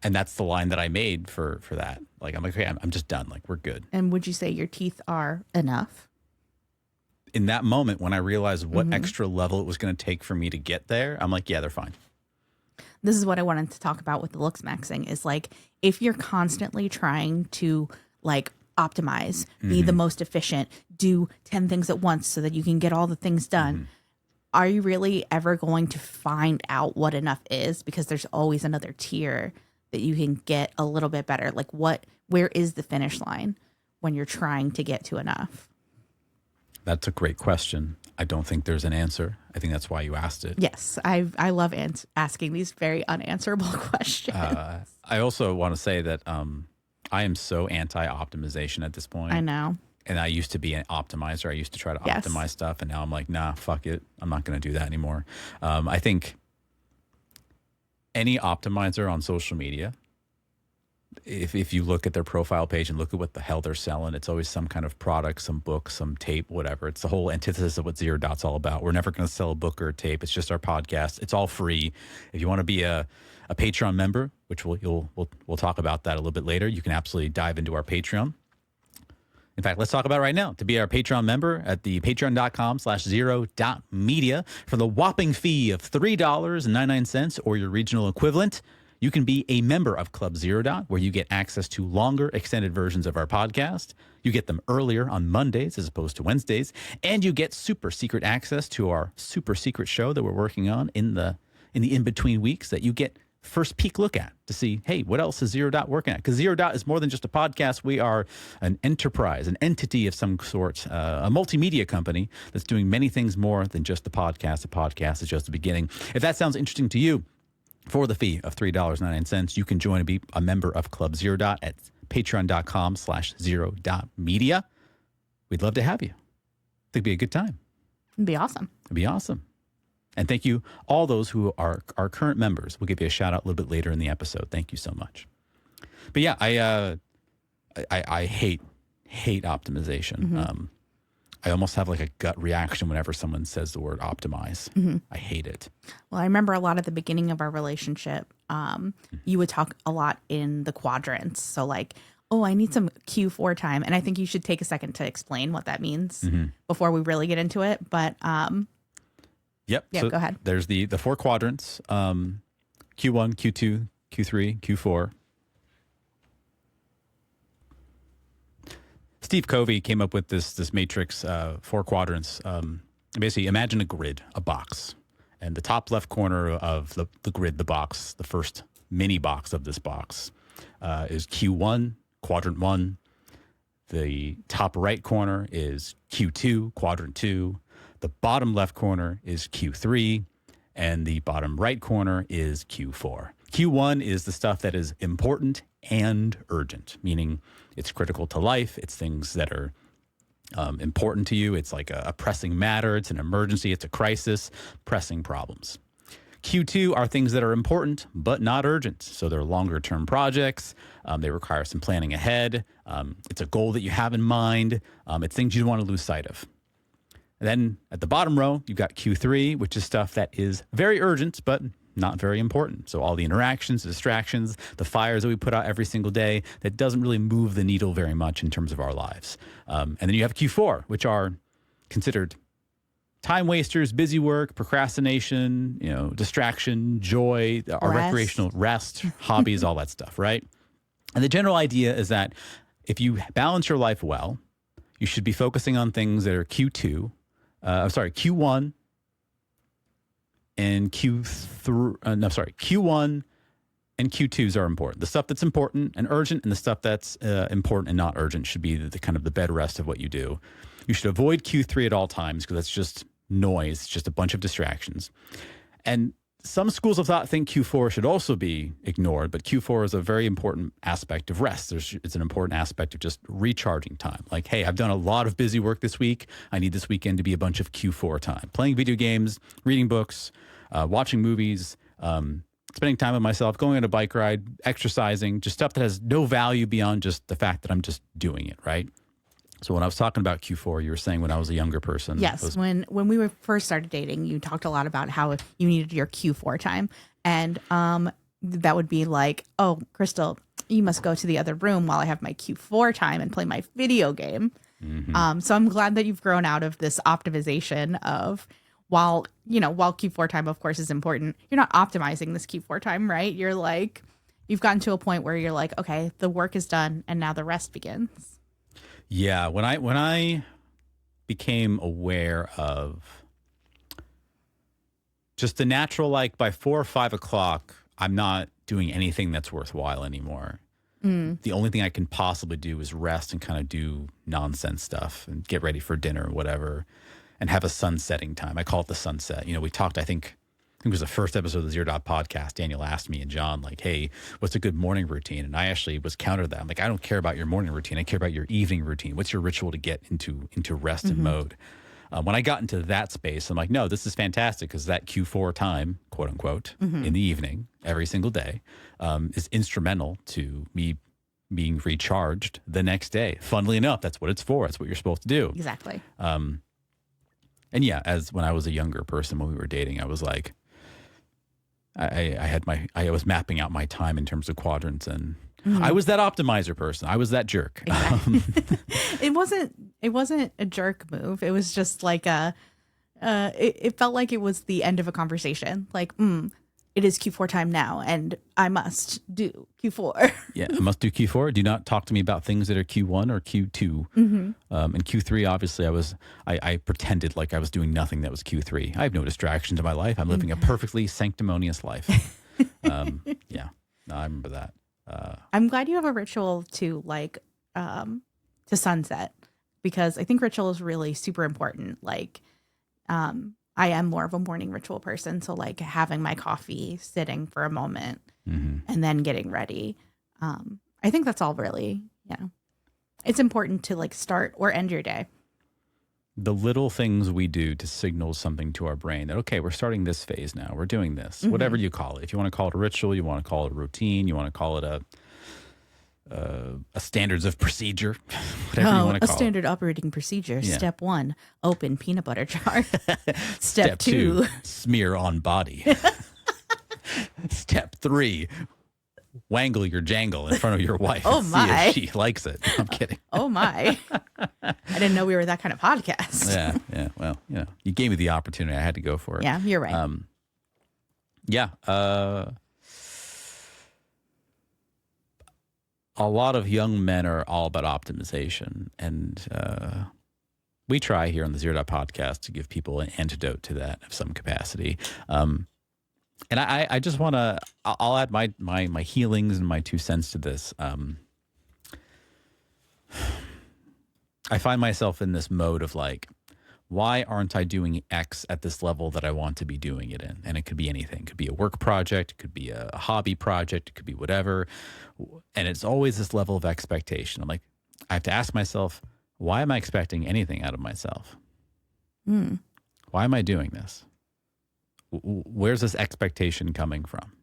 And that's the line that I made for that. Like, I'm like, okay, I'm just done. Like, we're good. And would you say your teeth are enough? In that moment, when I realized what extra level it was going to take for me to get there, I'm like, yeah, they're fine. This is what I wanted to talk about with the looks maxing is like, if you're constantly trying to like optimize, be the most efficient, do 10 things at once so that you can get all the things done. Are you really ever going to find out what enough is? Because there's always another tier that you can get a little bit better. Like where is the finish line when you're trying to get to enough? That's a great question. I don't think there's an answer. I think that's why you asked it. Yes, I love asking these very unanswerable questions. I also want to say that I am so anti-optimization at this point. I know. And I used to be an optimizer. I used to try to optimize stuff. And now I'm like, nah, fuck it. I'm not going to do that anymore. I think any optimizer on social media, if you look at their profile page and look at what the hell they're selling, it's always some kind of product, some book, some tape, whatever. It's the whole antithesis of what Zero Dot's all about. We're never going to sell a book or a tape. It's just our podcast. It's all free. If you want to be a Patreon member, which we'll talk about that a little bit later, you can absolutely dive into our Patreon. In fact, let's talk about it right now. To be our Patreon member at the patreon.com/zero.media for the whopping fee of $3.99 or your regional equivalent, You can be a member of Club Zero Dot, where you get access to longer, extended versions of our podcast. You get them earlier on Mondays as opposed to Wednesdays, and you get super secret access to our super secret show that we're working on in the in-between weeks that you get first peek look at to see, hey, what else is Zero Dot working at? Because Zero Dot is more than just a podcast. We are an enterprise, an entity of some sort, a multimedia company that's doing many things more than just the podcast. The podcast is just the beginning. If that sounds interesting to you, for the fee of $3.99, you can join and be a member of Club Zero Dot at patreon.com/zero.media. We'd love to have you. I think it'd be a good time. It'd be awesome. It'd be awesome. And thank you, all those who are our current members. We'll give you a shout out a little bit later in the episode. Thank you so much. But yeah, I hate optimization. I almost have like a gut reaction whenever someone says the word optimize. I hate it. Well, I remember a lot at the beginning of our relationship, you would talk a lot in the quadrants. So like, oh, I need some Q4 time. And I think you should take a second to explain what that means before we really get into it. But yep. Yeah, so go ahead. There's the 4 quadrants, Q1, Q2, Q3, Q4. Steve Covey came up with this matrix, 4 quadrants. Basically, imagine a grid, a box. And the top left corner of the grid, the box, the first mini box of this box is Q1, quadrant 1. The top right corner is Q2, quadrant 2. The bottom left corner is Q3. And the bottom right corner is Q4. Q1 is the stuff that is important and urgent, meaning it's critical to life. It's things that are important to you. It's like a pressing matter. It's an emergency. It's a crisis, pressing problems. Q2 are things that are important but not urgent. So they're longer term projects. They require some planning ahead. It's a goal that you have in mind. It's things you don't want to lose sight of. And then at the bottom row, you've got Q3, which is stuff that is very urgent but not very important. So all the interactions, the distractions, the fires that we put out every single day, that doesn't really move the needle very much in terms of our lives. And then you have Q4, which are considered time wasters, busy work, procrastination, distraction, joy, our recreational rest, hobbies, all that stuff, right? And the general idea is that if you balance your life well, you should be focusing on things that are Q1 and Q1 and Q2s are important. The stuff that's important and urgent, and the stuff that's important and not urgent should be the kind of the bed rest of what you do. You should avoid Q3 at all times because that's just noise, just a bunch of distractions. And some schools of thought think Q4 should also be ignored, but Q4 is a very important aspect of rest. It's an important aspect of just recharging time. Like, hey, I've done a lot of busy work this week. I need this weekend to be a bunch of Q4 time. Playing video games, reading books, watching movies, spending time with myself, going on a bike ride, exercising, just stuff that has no value beyond just the fact that I'm just doing it, right? So when I was talking about Q4, you were saying when I was a younger person. Yes, when we were first started dating, you talked a lot about how you needed your Q4 time. And that would be like, oh, Crystal, you must go to the other room while I have my Q4 time and play my video game. So I'm glad that you've grown out of this optimization of while Q4 time, of course, is important, you're not optimizing this Q4 time, right? You're like, you've gotten to a point where you're like, okay, the work is done and now the rest begins. Yeah, when I became aware of just the natural, like by 4 or 5 o'clock, I'm not doing anything that's worthwhile anymore. The only thing I can possibly do is rest and kind of do nonsense stuff and get ready for dinner or whatever and have a sunsetting time. I call it the sunset. We talked, I think it was the first episode of the Zero Dot podcast. Daniel asked me and John, like, hey, what's a good morning routine? And I actually was counter that. I'm like, I don't care about your morning routine. I care about your evening routine. What's your ritual to get into rest and mode? When I got into that space, I'm like, no, this is fantastic because that Q4 time, quote unquote, in the evening, every single day, is instrumental to me being recharged the next day. Funnily enough, that's what it's for. That's what you're supposed to do. Exactly. And yeah, as when I was a younger person, when we were dating, I was like, I was mapping out my time in terms of quadrants, and I was that optimizer person. I was that jerk. Exactly. It wasn't a jerk move. It was just like it felt like it was the end of a conversation. Like, it it is Q4 time now, and I must do Q4. Yeah, I must do Q4. Do not talk to me about things that are Q1 or Q2. And Q3, obviously, I pretended like I was doing nothing that was Q3. I have no distractions in my life. I'm living a perfectly sanctimonious life. Yeah, no, I remember that. I'm glad you have a ritual to to sunset, because I think ritual is really super important. Like, I am more of a morning ritual person. So like having my coffee, sitting for a moment, and then getting ready. I think that's all really, it's important to like start or end your day. The little things we do to signal something to our brain that, okay, we're starting this phase now. We're doing this, whatever you call it. If you want to call it a ritual, you want to call it a routine, you want to call it a standards of procedure, whatever you want to call it. A standard operating procedure. Yeah. Step 1, open peanut butter jar. Step 2, smear on body. Step 3, wangle your jangle in front of your wife. Oh, and my. See if she likes it. I'm kidding. Oh my. I didn't know we were that kind of podcast. Yeah. Well, you gave me the opportunity. I had to go for it. Yeah, you're right. A lot of young men are all about optimization, and we try here on the Zero Dot Podcast to give people an antidote to that of some capacity. And I just want to, I'll add my healings and my 2 cents to this. I find myself in this mode of like, why aren't I doing X at this level that I want to be doing it in? And it could be anything. It could be a work project. It could be a hobby project. It could be whatever. And it's always this level of expectation. I'm like, I have to ask myself, why am I expecting anything out of myself? Why am I doing this? Where's this expectation coming from?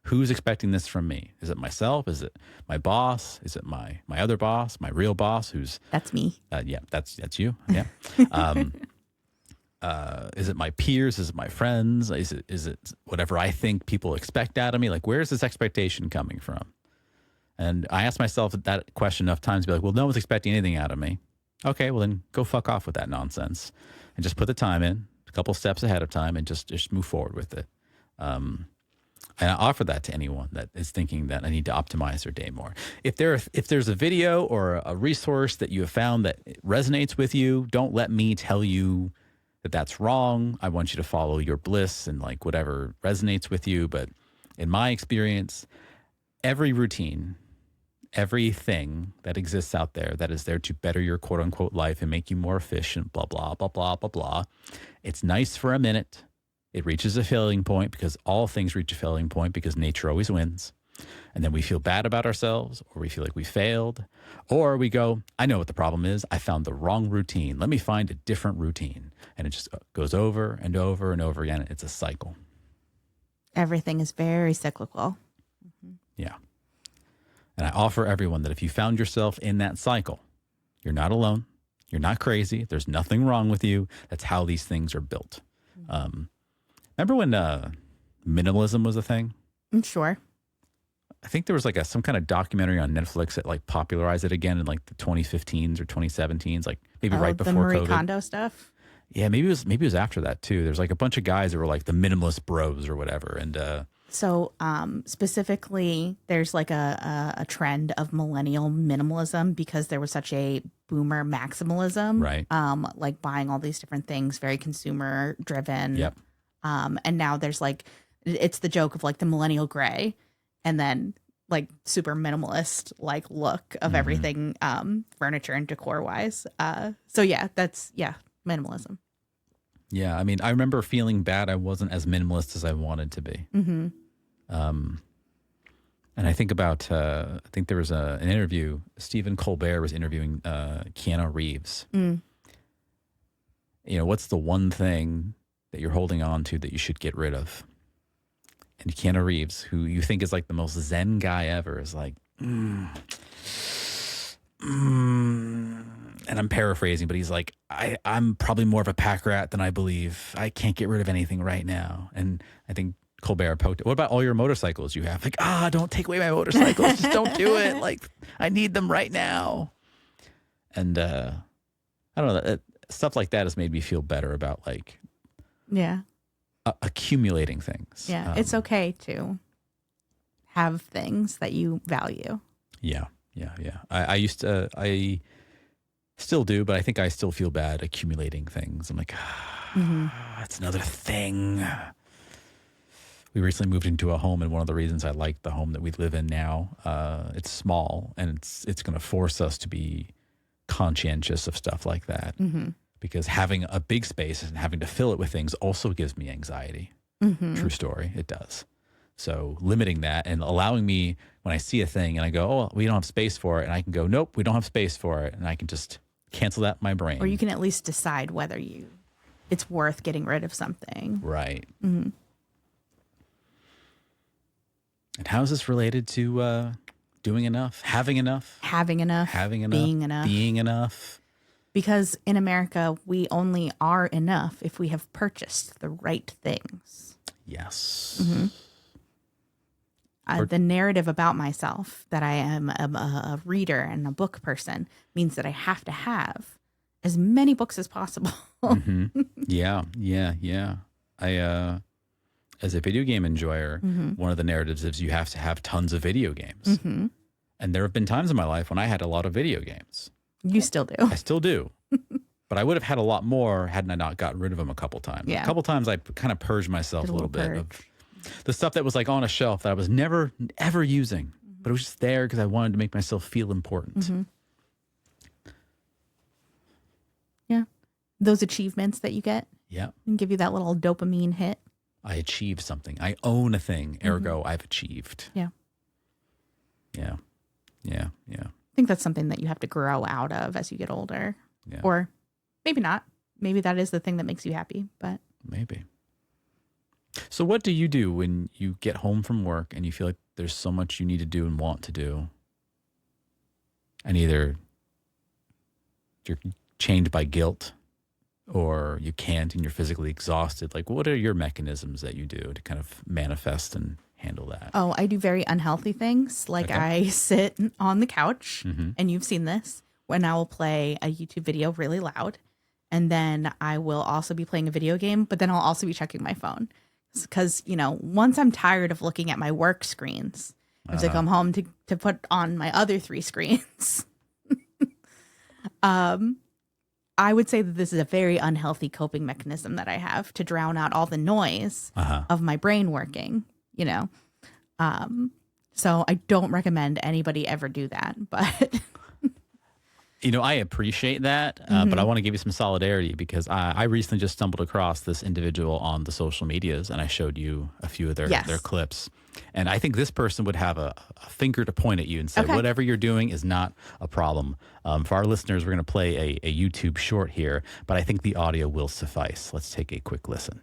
Who's expecting this from me? Is it myself? Is it my boss? Is it my other boss? My real boss? That's me. Yeah, that's you. Yeah. Is it my peers? Is it my friends? Is it whatever I think people expect out of me? Like, where's this expectation coming from? And I ask myself that question enough times to be like, well, no one's expecting anything out of me. Okay, well then go fuck off with that nonsense and just put the time in, a couple steps ahead of time, and just move forward with it. And I offer that to anyone that is thinking that I need to optimize their day more. If there's a video or a resource that you have found that resonates with you, don't let me tell you that that's wrong. I want you to follow your bliss and like whatever resonates with you. But in my experience, every routine, everything that exists out there that is there to better your quote unquote life and make you more efficient, blah, blah, blah, blah, blah, blah. It's nice for a minute. It reaches a failing point because all things reach a failing point because nature always wins. And then we feel bad about ourselves, or we feel like we failed, or we go, I know what the problem is. I found the wrong routine. Let me find a different routine. And it just goes over and over and over again. It's a cycle. Everything is very cyclical. Yeah. And I offer everyone that if you found yourself in that cycle, you're not alone. You're not crazy. There's nothing wrong with you. That's how these things are built. Remember when minimalism was a thing? Sure. I think there was like some kind of documentary on Netflix that like popularized it again in like the 2015s or 2017s, like maybe right before the Marie COVID. Kondo stuff. Yeah, maybe it was after that too. There's like a bunch of guys that were like the minimalist bros or whatever, and so specifically, there's like a trend of millennial minimalism because there was such a boomer maximalism, right? Like buying all these different things, very consumer driven. Yep. And now there's like, it's the joke of like the millennial gray, and then like super minimalist like look of everything, furniture and decor wise. So yeah, that's minimalism. Yeah, I mean, I remember feeling bad I wasn't as minimalist as I wanted to be. And I think about, I think there was an interview, Stephen Colbert was interviewing Keanu Reeves. You know, what's the one thing that you're holding on to that you should get rid of? And Keanu Reeves, who you think is like the most zen guy ever, is like, and I'm paraphrasing, but he's like, I'm probably more of a pack rat than I believe. I can't get rid of anything right now. And I think Colbert poked it. What about all your motorcycles you have? Like, don't take away my motorcycles. Just don't do it. Like, I need them right now. And I don't know. Stuff like that has made me feel better about like, accumulating things. Yeah, it's okay to have things that you value. Yeah. I still do, but I think I still feel bad accumulating things. I'm like, that's another thing. We recently moved into a home, and one of the reasons I like the home that we live in now, it's small, and it's going to force us to be conscientious of stuff like that. Because having a big space and having to fill it with things also gives me anxiety. True story, it does. So limiting that and allowing me, when I see a thing and I go, oh, we don't have space for it, and I can go, nope, we don't have space for it, and I can just cancel that in my brain. Or you can at least decide whether it's worth getting rid of something. Right. And how is this related to doing enough, having enough, being enough? Because in America, we only are enough if we have purchased the right things. Yes. The narrative about myself that I am a reader and a book person means that I have to have as many books as possible. Yeah. I, as a video game enjoyer, one of the narratives is you have to have tons of video games. And there have been times in my life when I had a lot of video games. You still do. I still do. But I would have had a lot more hadn't I not gotten rid of them a couple times. Yeah. A couple times I kind of purged myself Did a little bit purge. of the stuff that was like on a shelf that I was never, ever using. But it was just there because I wanted to make myself feel important. Yeah. Those achievements that you get Yeah. and give you that little dopamine hit. I achieved something. I own a thing. Ergo, I've achieved. Yeah. Yeah. I think that's something that you have to grow out of as you get older. Yeah. Or maybe not. Maybe that is the thing that makes you happy, but Maybe. So what do you do when you get home from work and you feel like there's so much you need to do and want to do? And either you're chained by guilt or you can't and you're physically exhausted. Like, what are your mechanisms that you do to kind of manifest and handle that? oh, I do very unhealthy things. Like Okay. I sit on the couch, and you've seen this, when I will play a YouTube video really loud. And then I will also be playing a video game, but then I'll also be checking my phone. Because, once I'm tired of looking at my work screens, I have to come home to put on my other 3 screens. I would say that this is a very unhealthy coping mechanism that I have to drown out all the noise of my brain working, So I don't recommend anybody ever do that, but I appreciate that, but I want to give you some solidarity because I recently just stumbled across this individual on the social medias, and I showed you a few of their clips. And I think this person would have a finger to point at you and say, whatever you're doing is not a problem. For our listeners, we're going to play a YouTube short here, but I think the audio will suffice. Let's take a quick listen.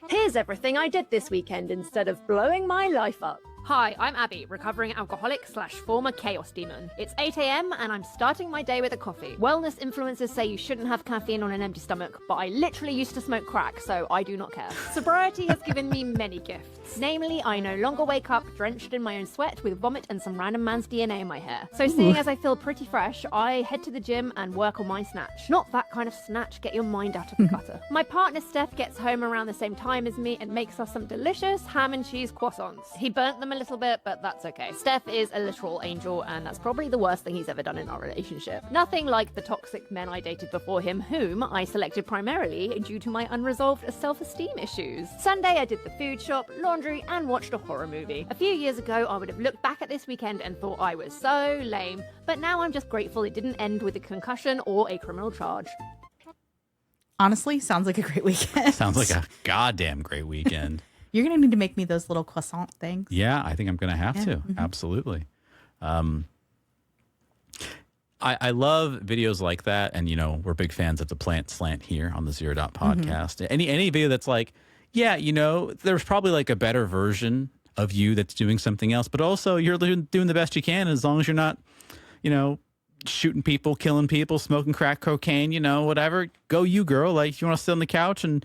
Here's everything I did this weekend instead of blowing my life up. Hi, I'm Abby, recovering alcoholic / former chaos demon. It's 8 a.m. and I'm starting my day with a coffee. Wellness influencers say you shouldn't have caffeine on an empty stomach, but I literally used to smoke crack, so I do not care. Sobriety has given me many gifts. Namely, I no longer wake up drenched in my own sweat with vomit and some random man's DNA in my hair. So seeing as I feel pretty fresh, I head to the gym and work on my snatch. Not that kind of snatch, get your mind out of the gutter. My partner Steph gets home around the same time as me and makes us some delicious ham and cheese croissants. He burnt them a little bit, but that's okay. Steph is a literal angel, and that's probably the worst thing he's ever done in our relationship. Nothing like the toxic men I dated before him, whom I selected primarily due to my unresolved self-esteem issues. Sunday, I did the food shop, laundry, and watched a horror movie. A few years ago, I would have looked back at this weekend and thought I was so lame, but now I'm just grateful it didn't end with a concussion or a criminal charge. honestly, sounds like a great weekend. Sounds like a goddamn great weekend. You're going to need to make me those little croissant things. Yeah, I think I'm going to have to. Mm-hmm. Absolutely. I love videos like that. And, you know, we're big fans of the Plant Slant here on the Zero Dot podcast. Mm-hmm. Any video that's like, yeah, you know, there's probably like a better version of you that's doing something else, but also you're doing the best you can. As long as you're not, you know, shooting people, killing people, smoking crack cocaine, you know, whatever. Go you, girl. Like, if you want to sit on the couch and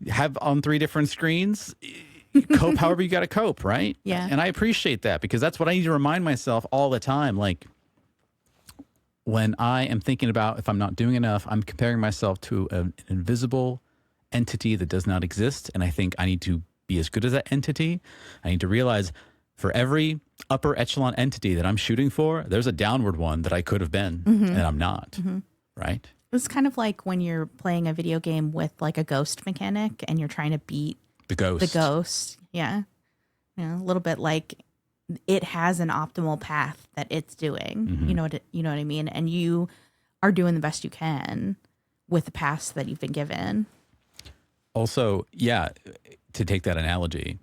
have on 3 different screens, cope however you got to cope, right? Yeah. And I appreciate that because that's what I need to remind myself all the time. Like, when I am thinking about if I'm not doing enough, I'm comparing myself to an invisible entity that does not exist. And I think I need to be as good as that entity. I need to realize for every upper echelon entity that I'm shooting for, there's a downward one that I could have been and I'm not. Right? It's kind of like when you're playing a video game with like a ghost mechanic and you're trying to beat The ghost. Yeah. A little bit like it has an optimal path that it's doing. You know what I mean? And you are doing the best you can with the paths that you've been given. Also, yeah, to take that analogy,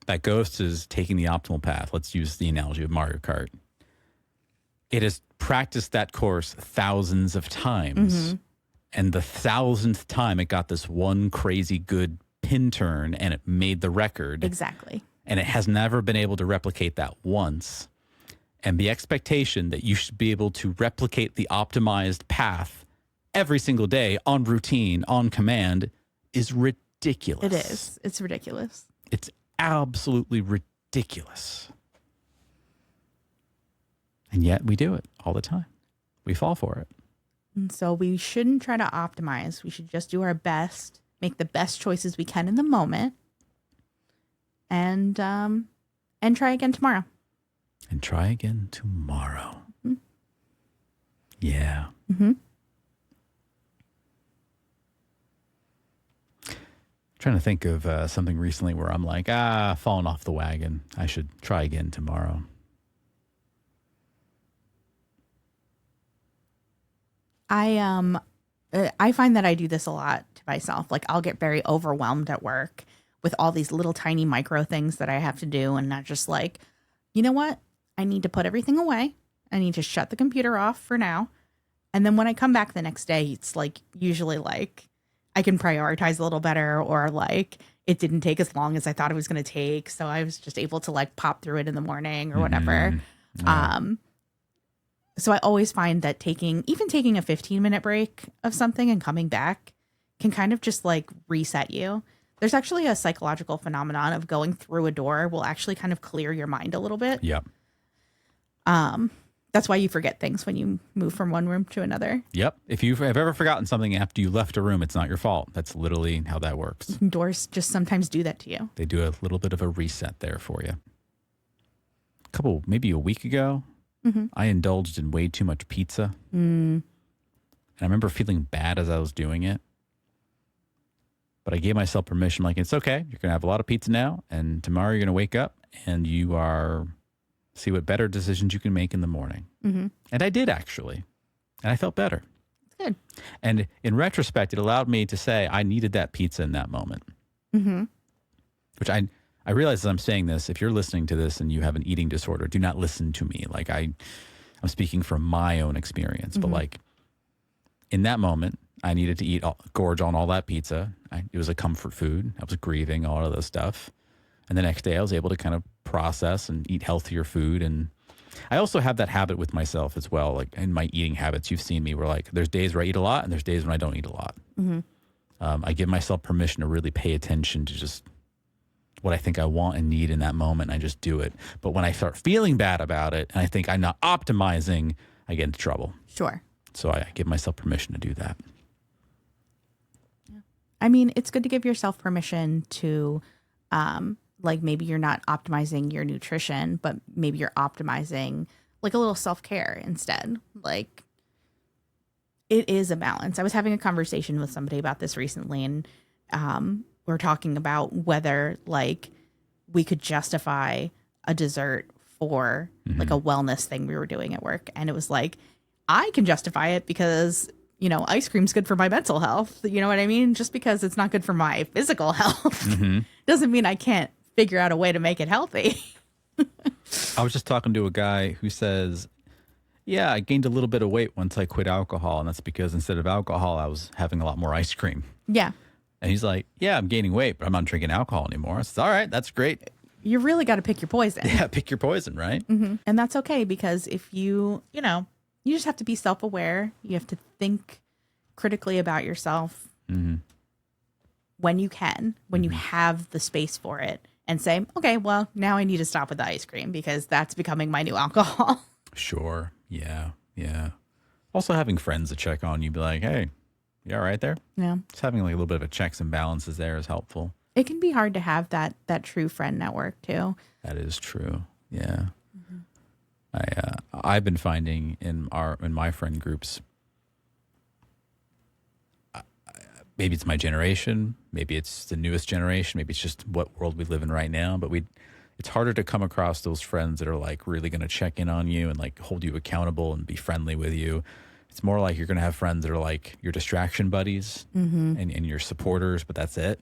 that ghost is taking the optimal path. Let's use the analogy of Mario Kart. It has practiced that course thousands of times. And the 1000th time it got this one crazy good pin turn and it made the record. Exactly. And it has never been able to replicate that once. And the expectation that you should be able to replicate the optimized path every single day on routine, on command, is ridiculous. It is. It's ridiculous. It's absolutely ridiculous. And yet we do it all the time. We fall for it. And so we shouldn't try to optimize. We should just do our best, make the best choices we can in the moment, and try again tomorrow. And try again tomorrow. Yeah. Trying to think of something recently where I'm like, falling off the wagon. I should try again tomorrow. I find that I do this a lot to myself. Like I'll get very overwhelmed at work with all these little tiny micro things that I have to do, and not just like, you know what? I need to put everything away. I need to shut the computer off for now. And then when I come back the next day, it's like usually like I can prioritize a little better, or like it didn't take as long as I thought it was going to take. So I was just able to like pop through it in the morning or whatever. So I always find that taking a 15-minute break of something and coming back can kind of just like reset you. There's actually a psychological phenomenon of going through a door will actually kind of clear your mind a little bit. Yep. That's why you forget things when you move from one room to another. Yep. If you have ever forgotten something after you left a room, it's not your fault. That's literally how that works. Doors just sometimes do that to you. They do a little bit of a reset there for you. Maybe a week ago, I indulged in way too much pizza. And I remember feeling bad as I was doing it. But I gave myself permission, like, it's okay. You're going to have a lot of pizza now. And tomorrow you're going to wake up and see what better decisions you can make in the morning. And I did, actually. And I felt better. Good. And in retrospect, it allowed me to say I needed that pizza in that moment. Which I realize as I'm saying this, if you're listening to this and you have an eating disorder, do not listen to me. Like I'm speaking from my own experience. But like in that moment, I needed to gorge on all that pizza. It was a comfort food. I was grieving, all of this stuff. And the next day I was able to kind of process and eat healthier food. And I also have that habit with myself as well. Like in my eating habits, you've seen me where like there's days where I eat a lot and there's days when I don't eat a lot. I give myself permission to really pay attention to just what I think I want and need in that moment. And I just do it. But when I start feeling bad about it and I think I'm not optimizing, I get into trouble. Sure. So I give myself permission to do that. I mean, it's good to give yourself permission to, like maybe you're not optimizing your nutrition, but maybe you're optimizing like a little self-care instead. Like it is a balance. I was having a conversation with somebody about this recently, and we're talking about whether like we could justify a dessert for like a wellness thing we were doing at work. And it was like, I can justify it because, you know, ice cream's good for my mental health. You know what I mean? Just because it's not good for my physical health doesn't mean I can't figure out a way to make it healthy. I was just talking to a guy who says, yeah, I gained a little bit of weight once I quit alcohol. And that's because instead of alcohol, I was having a lot more ice cream. Yeah. And he's like, yeah, I'm gaining weight, but I'm not drinking alcohol anymore. I said, all right, that's great. You really got to pick your poison. Yeah, pick your poison, right? And that's okay, because if you know, you just have to be self-aware. You have to think critically about yourself when you can, when you have the space for it, and say, okay, well, now I need to stop with the ice cream because that's becoming my new alcohol. Sure. Yeah. Yeah. Also having friends to check on you, be like, hey, You all right there? Yeah. Just having like a little bit of a checks and balances there is helpful. It can be hard to have that true friend network too. That is true. Yeah. I've been finding in my friend groups, maybe it's my generation, maybe it's the newest generation, maybe it's just what world we live in right now, but it's harder to come across those friends that are like really going to check in on you and like hold you accountable and be friendly with you. It's more like you're going to have friends that are like your distraction buddies and your supporters, but that's it.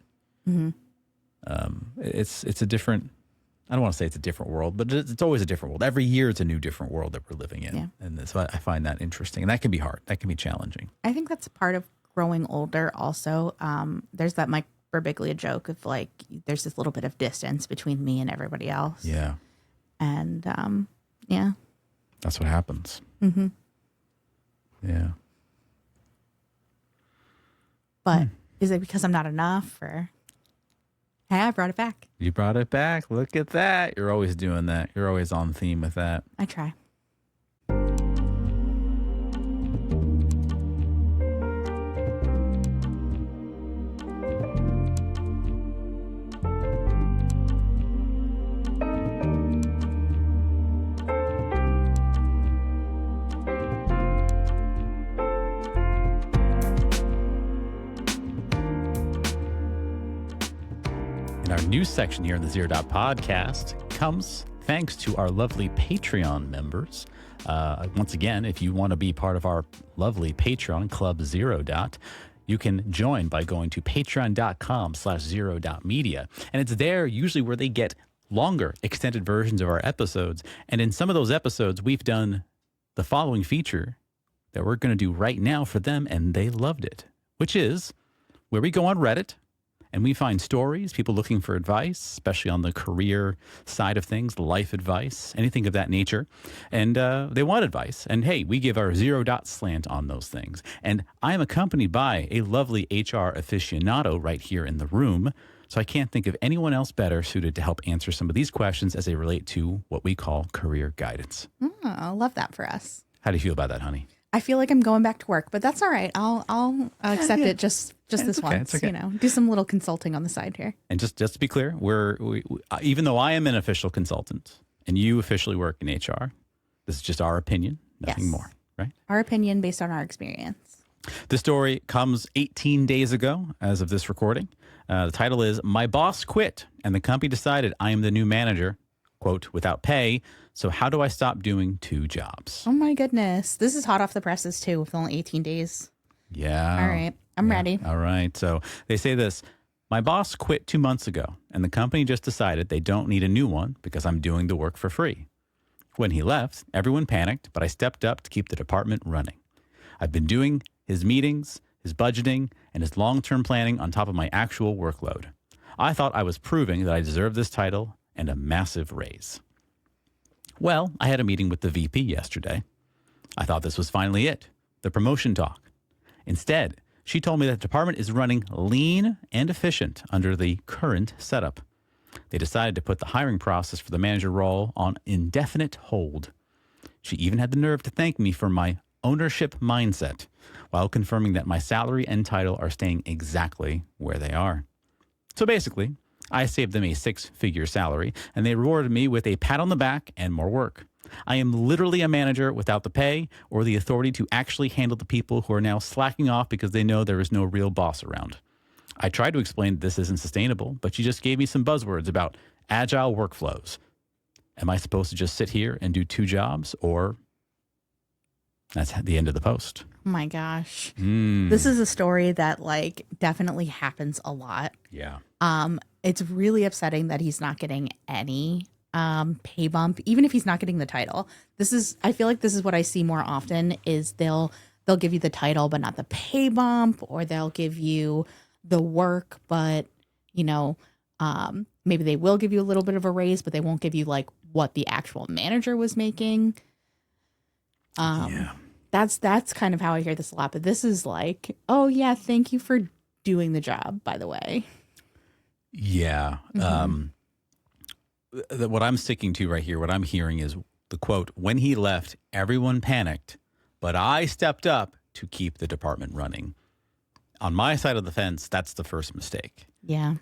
It's a different, I don't want to say it's a different world, but it's always a different world. Every year it's a new different world that we're living in. Yeah. And so I find that interesting. And that can be hard. That can be challenging. I think that's part of growing older also. There's that Mike Birbiglia joke of like, there's this little bit of distance between me and everybody else. Yeah. And yeah. That's what happens. Yeah. But is it because I'm not enough or... Hey, I brought it back. You brought it back. Look at that. You're always doing that. You're always on theme with that. I try. And our new section here in the Zero Dot Podcast comes thanks to our lovely Patreon members. Once again, if you want to be part of our lovely Patreon Club Zero Dot, you can join by going to patreon.com/zero.media. And it's there usually where they get longer extended versions of our episodes. And in some of those episodes, we've done the following feature that we're going to do right now for them, and they loved it, which is where we go on Reddit and we find stories, people looking for advice, especially on the career side of things, life advice, anything of that nature. And they want advice. And hey, we give our Zero Dot slant on those things. And I am accompanied by a lovely HR aficionado right here in the room. So I can't think of anyone else better suited to help answer some of these questions as they relate to what we call career guidance. Oh, I love that for us. How do you feel about that, honey? I feel like I'm going back to work, but that's all right. I'll accept it just this okay, once. it's okay. You know, do some little consulting on the side here. And just to be clear, we even though I am an official consultant and you officially work in HR, this is just our opinion, nothing Yes. more, right? Our opinion based on our experience. The story comes 18 days ago as of this recording. The title is "My Boss Quit and the Company Decided I Am the New Manager, quote, without pay. So how do I stop doing 2 jobs?" Oh my goodness. This is hot off the presses too with only 18 days. Yeah. All right. I'm ready. All right. So they say this: "My boss quit 2 months ago, and the company just decided they don't need a new one because I'm doing the work for free. When he left, everyone panicked, but I stepped up to keep the department running. I've been doing his meetings, his budgeting, and his long-term planning on top of my actual workload. I thought I was proving that I deserved this title and a massive raise. Well, I had a meeting with the VP yesterday. I thought this was finally it, the promotion talk. Instead, she told me that the department is running lean and efficient under the current setup. They decided to put the hiring process for the manager role on indefinite hold. She even had the nerve to thank me for my ownership mindset while confirming that my salary and title are staying exactly where they are. So basically, I saved them a 6-figure salary, and they rewarded me with a pat on the back and more work. I am literally a manager without the pay or the authority to actually handle the people who are now slacking off because they know there is no real boss around. I tried to explain that this isn't sustainable, but she just gave me some buzzwords about agile workflows. Am I supposed to just sit here and do 2 jobs, or..." That's the end of the post. Oh my gosh. This is a story that like definitely happens a lot. Yeah. It's really upsetting that he's not getting any pay bump, even if he's not getting the title. I feel like this is what I see more often is they'll give you the title but not the pay bump, or they'll give you the work but maybe they will give you a little bit of a raise, but they won't give you like what the actual manager was making. Yeah. That's kind of how I hear this a lot, but this is like, oh yeah, thank you for doing the job, by the way. Yeah. What I'm sticking to right here, what I'm hearing is the quote, "When he left, everyone panicked, but I stepped up to keep the department running." on my side of the fence, that's the first mistake. Yeah.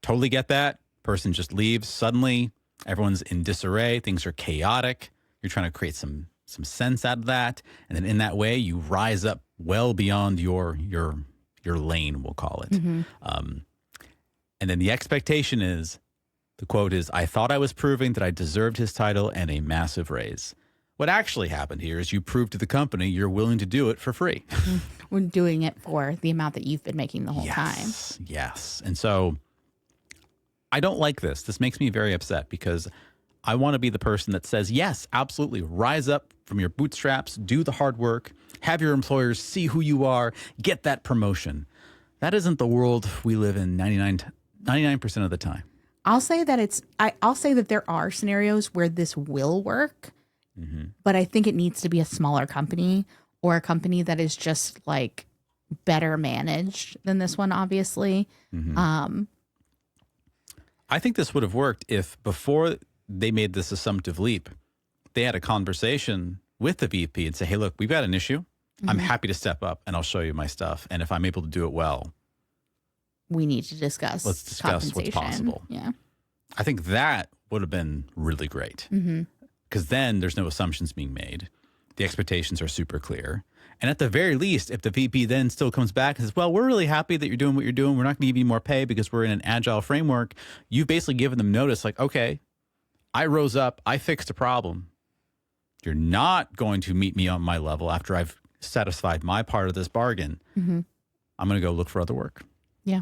Totally get that. Person just leaves. Suddenly, everyone's in disarray. Things are chaotic. You're trying to create some sense out of that. And then in that way, you rise up well beyond your lane, we'll call it. Mm-hmm. And then the expectation is, the quote is, I thought I was proving that I deserved his title and a massive raise. What actually happened here is you proved to the company you're willing to do it for free. We're doing it for the amount that you've been making the whole time. Yes. And so I don't like this. This makes me very upset because I want to be the person that says, yes, absolutely. Rise up from your bootstraps, do the hard work, have your employers see who you are, get that promotion. That isn't the world we live in 99% of the time. I'll say that there are scenarios where this will work, but I think it needs to be a smaller company or a company that is just like better managed than this one, obviously. I think this would have worked if before they made this assumptive leap, they had a conversation with the VP and say, hey, look, we've got an issue. I'm happy to step up and I'll show you my stuff. And if I'm able to do it well, we need to discuss. Let's discuss what's possible. Yeah. I think that would have been really great because then there's no assumptions being made. The expectations are super clear. And at the very least, if the VP then still comes back and says, well, we're really happy that you're doing what you're doing. We're not going to give you more pay because we're in an agile framework. You've basically given them notice like, okay, I rose up. I fixed a problem. You're not going to meet me on my level after I've satisfied my part of this bargain. I'm going to go look for other work. Yeah.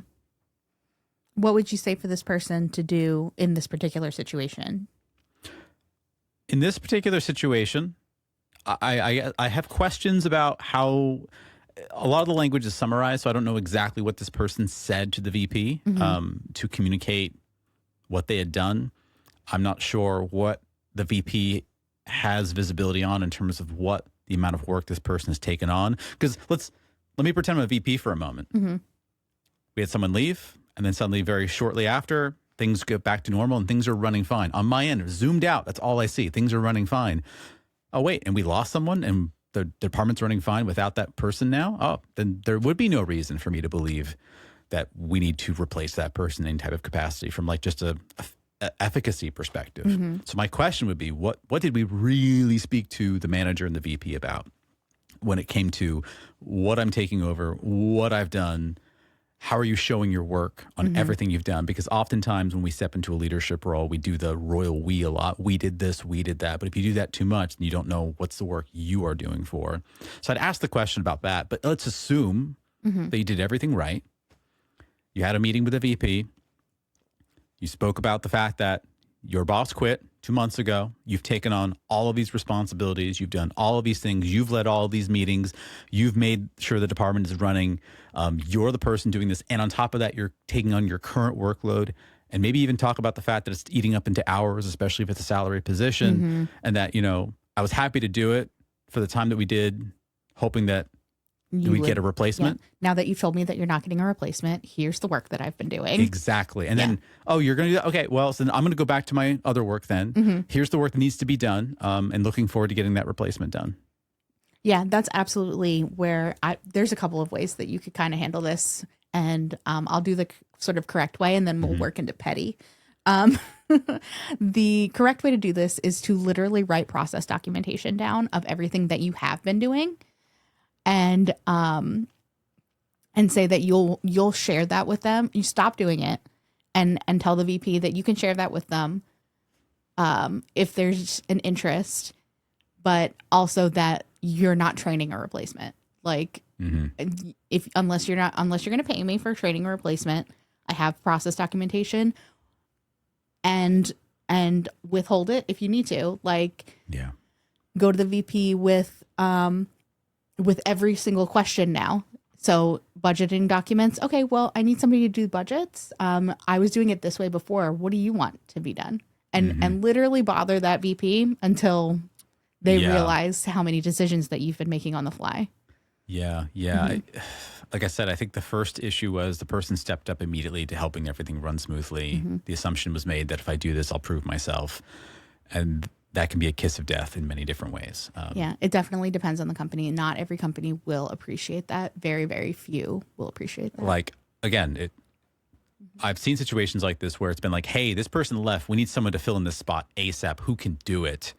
What would you say for this person to do in this particular situation? In this particular situation, I have questions about how a lot of the language is summarized, so I don't know exactly what this person said to the VP to communicate what they had done. I'm not sure what the VP has visibility on in terms of what the amount of work this person has taken on. Because let me pretend I'm a VP for a moment. We had someone leave, and then suddenly very shortly after, things get back to normal and things are running fine. On my end, zoomed out, that's all I see. Things are running fine. Oh, wait, and we lost someone and the department's running fine without that person now? Oh, then there would be no reason for me to believe that we need to replace that person in any type of capacity from like just a efficacy perspective. So my question would be, what did we really speak to the manager and the VP about when it came to what I'm taking over, what I've done? How are you showing your work on everything you've done? Because oftentimes when we step into a leadership role, we do the royal we a lot. We did this, we did that. But if you do that too much, then you don't know what's the work you are doing for. So I'd ask the question about that. But let's assume that you did everything right. You had a meeting with the VP. You spoke about the fact that your boss quit 2 months ago. You've taken on all of these responsibilities. You've done all of these things. You've led all of these meetings. You've made sure the department is running. You're the person doing this. And on top of that, you're taking on your current workload and maybe even talk about the fact that it's eating up into hours, especially if it's a salary position. And that, I was happy to do it for the time that we did, hoping that we'd get a replacement. Yeah. Now that you've told me that you're not getting a replacement, here's the work that I've been doing. Exactly. And then, you're going to do that? Okay, well, so then I'm going to go back to my other work then. Here's the work that needs to be done, and looking forward to getting that replacement done. Yeah, that's absolutely where there's a couple of ways that you could kind of handle this. And I'll do the sort of correct way, and then we'll work into petty. The correct way to do this is to literally write process documentation down of everything that you have been doing. And say that you'll share that with them. You stop doing it and tell the VP that you can share that with them if there's an interest, but also that you're not training a replacement. Like unless you're going to pay me for training a replacement, I have process documentation and withhold it if you need to. Like go to the VP with every single question now. So budgeting documents. Okay, well, I need somebody to do budgets. I was doing it this way before. What do you want to be done? And literally bother that VP until they realize how many decisions that you've been making on the fly. Yeah. Like I said, I think the first issue was the person stepped up immediately to helping everything run smoothly. The assumption was made that if I do this, I'll prove myself. And that can be a kiss of death in many different ways. Yeah, it definitely depends on the company. Not every company will appreciate that. Very, very few will appreciate that. Like, again, I've seen situations like this where it's been like, hey, this person left. We need someone to fill in this spot ASAP. Who can do it?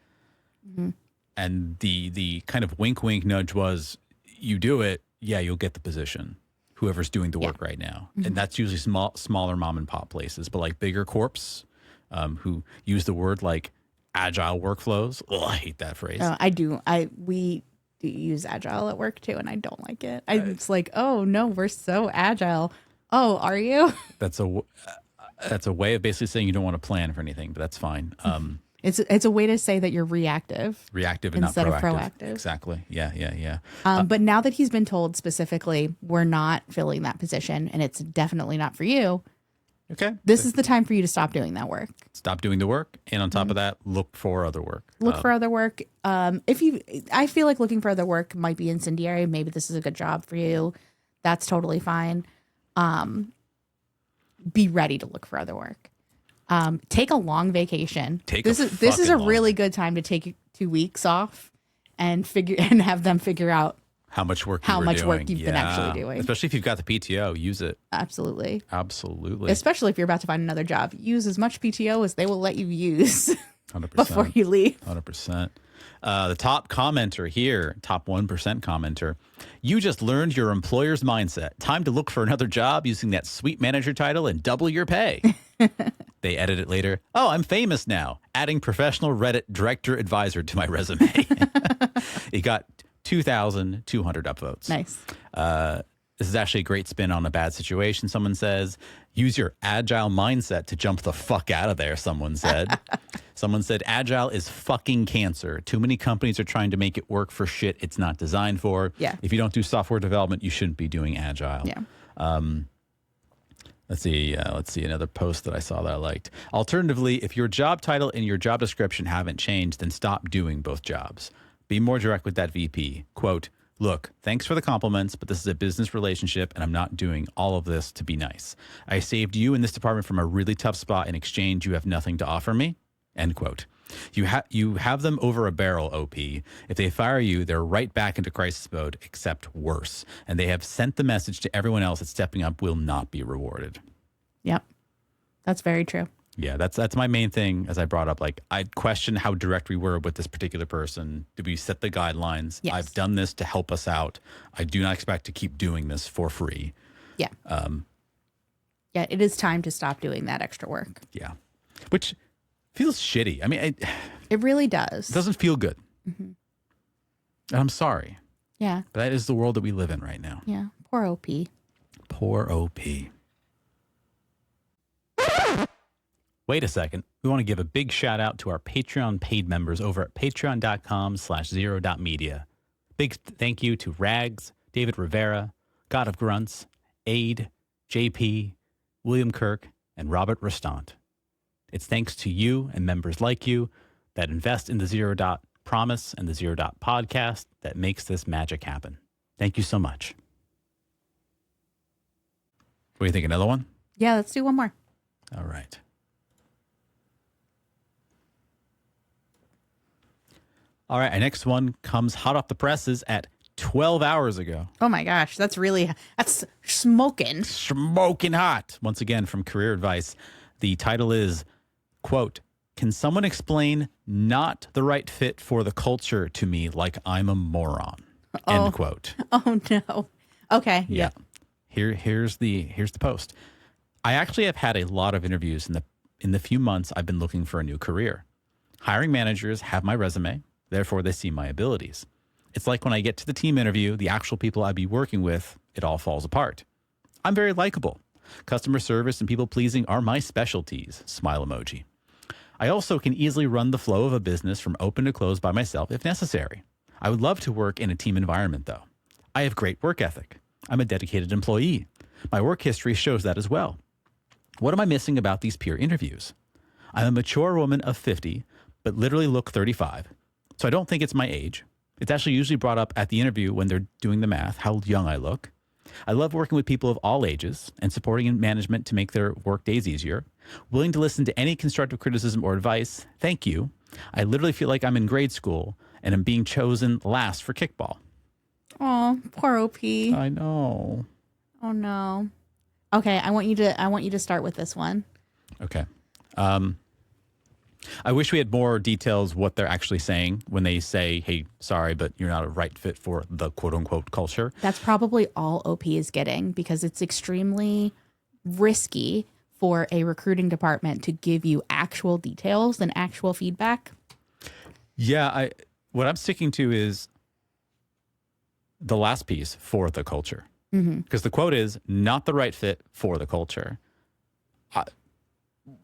Mm-hmm. And the kind of wink, wink nudge was, you do it, yeah, you'll get the position. Whoever's doing the work right now. Mm-hmm. And that's usually smaller mom and pop places. But like bigger corps who use the word like agile workflows. Oh, I hate that phrase. I do. We do use agile at work too, and I don't like it. It's like, oh no, we're so agile. Oh, are you? That's a way of basically saying you don't want to plan for anything, but that's fine. It's a way to say that you're reactive Reactive and instead not proactive. of proactive. Exactly. Yeah. But now that he's been told specifically, we're not filling that position, and it's definitely not for you. Okay. This is the time for you to stop doing that work. Stop doing the work, and on top of that, look for other work. Look for other work. I feel like looking for other work might be incendiary. Maybe this is a good job for you. That's totally fine. Be ready to look for other work. Take a long vacation. This is a really good time to take 2 weeks off and have them figure out how much work you've been actually doing. Especially if you've got the PTO, use it. Absolutely. Especially if you're about to find another job, use as much PTO as they will let you use 100%. before you leave. 100%. The top commenter here, top 1% commenter. You just learned your employer's mindset. Time to look for another job using that sweet manager title and double your pay. They edit it later. Oh, I'm famous now. Adding professional Reddit director advisor to my resume. It got 2,200 upvotes. Nice. This is actually a great spin on a bad situation. Someone says, use your agile mindset to jump the fuck out of there, someone said. Someone said, agile is fucking cancer. Too many companies are trying to make it work for shit it's not designed for. Yeah. If you don't do software development, you shouldn't be doing agile. Yeah. Let's see another post that I saw that I liked. Alternatively, if your job title and your job description haven't changed, then stop doing both jobs. Be more direct with that VP. Quote, look, thanks for the compliments, but this is a business relationship and I'm not doing all of this to be nice. I saved you in this department from a really tough spot. In exchange, you have nothing to offer me. End quote. You have them over a barrel, OP. If they fire you, they're right back into crisis mode, except worse. And they have sent the message to everyone else that stepping up will not be rewarded. Yep. That's very true. Yeah, that's my main thing, as I brought up. Like, I question how direct we were with this particular person. Did we set the guidelines? Yes. I've done this to help us out. I do not expect to keep doing this for free. Yeah. Yeah, it is time to stop doing that extra work. Yeah. Which feels shitty. I mean, it really does. It doesn't feel good. Mm-hmm. And I'm sorry. Yeah. But that is the world that we live in right now. Yeah. Poor OP. Poor OP. Wait a second. We want to give a big shout out to our Patreon paid members over at patreon.com/zero.media. Big thank you to Rags, David Rivera, God of Grunts, Aid, JP, William Kirk, and Robert Restant. It's thanks to you and members like you that invest in the Zero Dot Promise and the Zero Dot Podcast that makes this magic happen. Thank you so much. What do you think? Another one? Yeah, let's do one more. All right. All right, our next one comes hot off the presses at 12 hours ago. Oh my gosh, that's smoking. Smoking hot. Once again, from Career Advice. The title is, quote, can someone explain not the right fit for the culture to me like I'm a moron? End quote. Oh no. Okay. Yeah. Here's the post. I actually have had a lot of interviews in the few months I've been looking for a new career. Hiring managers have my resume. Therefore, they see my abilities. It's like when I get to the team interview, the actual people I'd be working with, it all falls apart. I'm very likable. Customer service and people pleasing are my specialties. Smile emoji. I also can easily run the flow of a business from open to close by myself if necessary. I would love to work in a team environment, though. I have great work ethic. I'm a dedicated employee. My work history shows that as well. What am I missing about these peer interviews? I'm a mature woman of 50, but literally look 35. So I don't think it's my age. It's actually usually brought up at the interview when they're doing the math, how young I look. I love working with people of all ages and supporting in management to make their work days easier. Willing to listen to any constructive criticism or advice. Thank you. I literally feel like I'm in grade school and I'm being chosen last for kickball. Oh, poor OP. I know. Oh no. Okay, I want you to start with this one. Okay. I wish we had more details what they're actually saying when they say, hey, sorry, but you're not a right fit for the quote unquote culture. That's probably all OP is getting, because it's extremely risky for a recruiting department to give you actual details and actual feedback. Yeah, what I'm sticking to is the last piece, for the culture. Because the quote is not the right fit for the culture.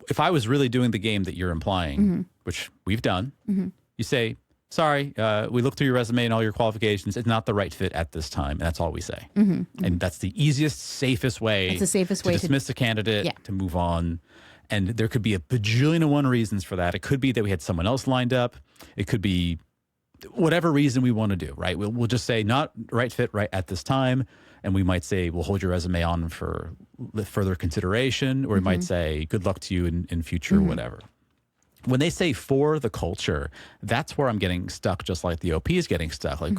If I was really doing the game that you're implying, which we've done, you say, sorry, we looked through your resume and all your qualifications. It's not the right fit at this time. And that's all we say. And that's the easiest, safest way, It's the safest way to dismiss a candidate, Yeah. to move on. And there could be a bajillion and one reasons for that. It could be that we had someone else lined up. It could be whatever reason we want to do, right? We'll just say not right fit right at this time. And we might say, we'll hold your resume on for further consideration, or we might say, good luck to you in future, whatever. When they say for the culture, that's where I'm getting stuck, just like the OP is getting stuck. Like,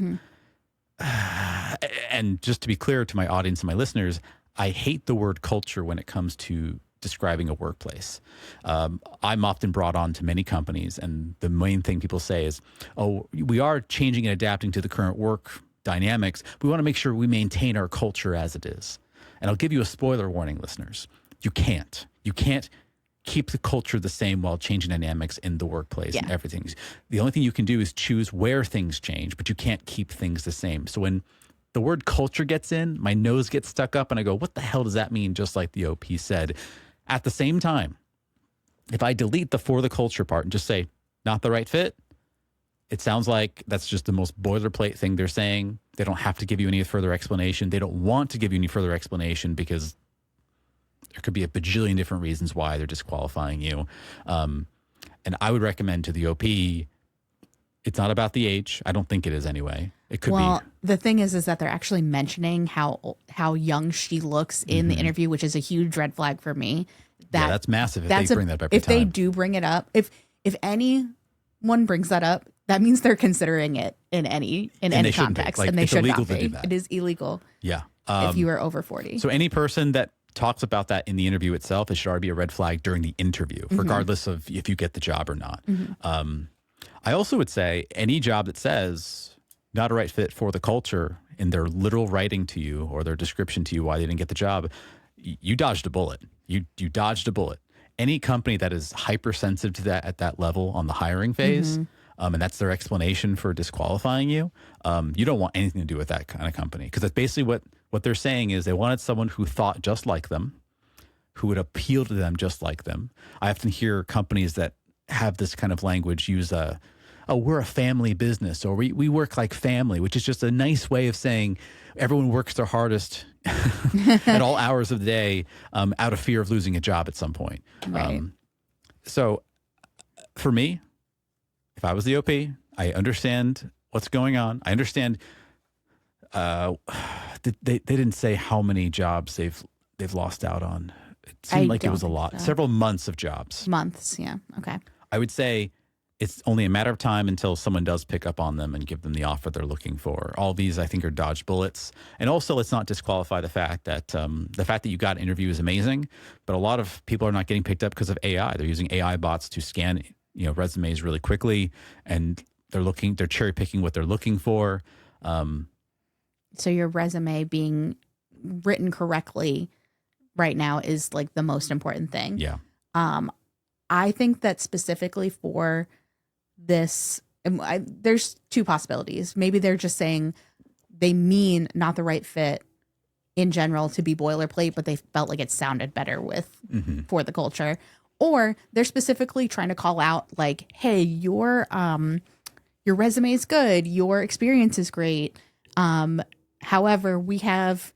and just to be clear to my audience and my listeners, I hate the word culture when it comes to describing a workplace. I'm often brought on to many companies, and the main thing people say is, oh, we are changing and adapting to the current work dynamics. We want to make sure we maintain our culture as it is. And I'll give you a spoiler warning, listeners. You can't keep the culture the same while changing dynamics in the workplace and everything. The only thing you can do is choose where things change, but you can't keep things the same. So when the word culture gets in, my nose gets stuck up and I go, what the hell does that mean? Just like the OP said. At the same time, if I delete the for the culture part and just say, not the right fit, it sounds like that's just the most boilerplate thing they're saying. They don't have to give you any further explanation. They don't want to give you any further explanation because there could be a bajillion different reasons why they're disqualifying you. And I would recommend to the OP, it's not about the age. I don't think it is anyway. It could be. The thing is that they're actually mentioning how young she looks in the interview, which is a huge red flag for me. That's massive if they bring that up every If time. they do bring it up, if anyone brings that up, that means they're considering it in any context, like, and they it's should illegal not to be. do that. It is illegal. Yeah. If you are over 40. So any person that talks about that in the interview itself, it should already be a red flag during the interview, regardless of if you get the job or not. I also would say any job that says not a right fit for the culture in their literal writing to you or their description to you why they didn't get the job, you dodged a bullet. You dodged a bullet. Any company that is hypersensitive to that at that level on the hiring phase, and that's their explanation for disqualifying you, you don't want anything to do with that kind of company. Because that's basically what they're saying is they wanted someone who thought just like them, who would appeal to them just like them. I often hear companies that have this kind of language use we're a family business, or we work like family, which is just a nice way of saying everyone works their hardest at all hours of the day out of fear of losing a job at some point. Right. So for me, if I was the OP, I understand what's going on. I understand they didn't say how many jobs they've lost out on. It seemed like it was a lot. So. Several months of jobs. Months, yeah. Okay. I would say it's only a matter of time until someone does pick up on them and give them the offer they're looking for. All these, I think, are dodged bullets. And also, let's not disqualify the fact that you got an interview is amazing, but a lot of people are not getting picked up because of AI. They're using AI bots to scan, resumes really quickly, and they're cherry picking what they're looking for. So your resume being written correctly right now is like the most important thing. Yeah. I think that specifically for this, there's two possibilities. Maybe they're just saying they mean not the right fit in general to be boilerplate, but they felt like it sounded better with for the culture. Or they're specifically trying to call out like, hey, your resume is good, your experience is great. However, we have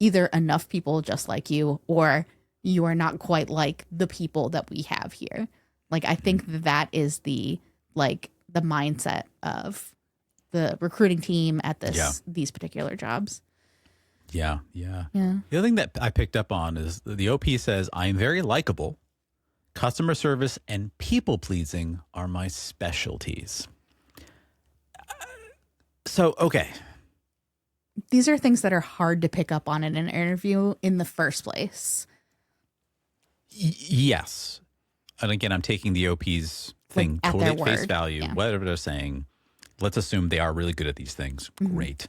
either enough people just like you, or you are not quite like the people that we have here. Like, I think that is the mindset of the recruiting team at these particular jobs. Yeah. The other thing that I picked up on is the OP says, I'm very likable. Customer service and people pleasing are my specialties. So, okay. These are things that are hard to pick up on in an interview in the first place. Yes. And again, I'm taking the OP's thing Like, at totally their at face word. value, Yeah. whatever they're saying. Let's assume they are really good at these things. Mm-hmm. Great.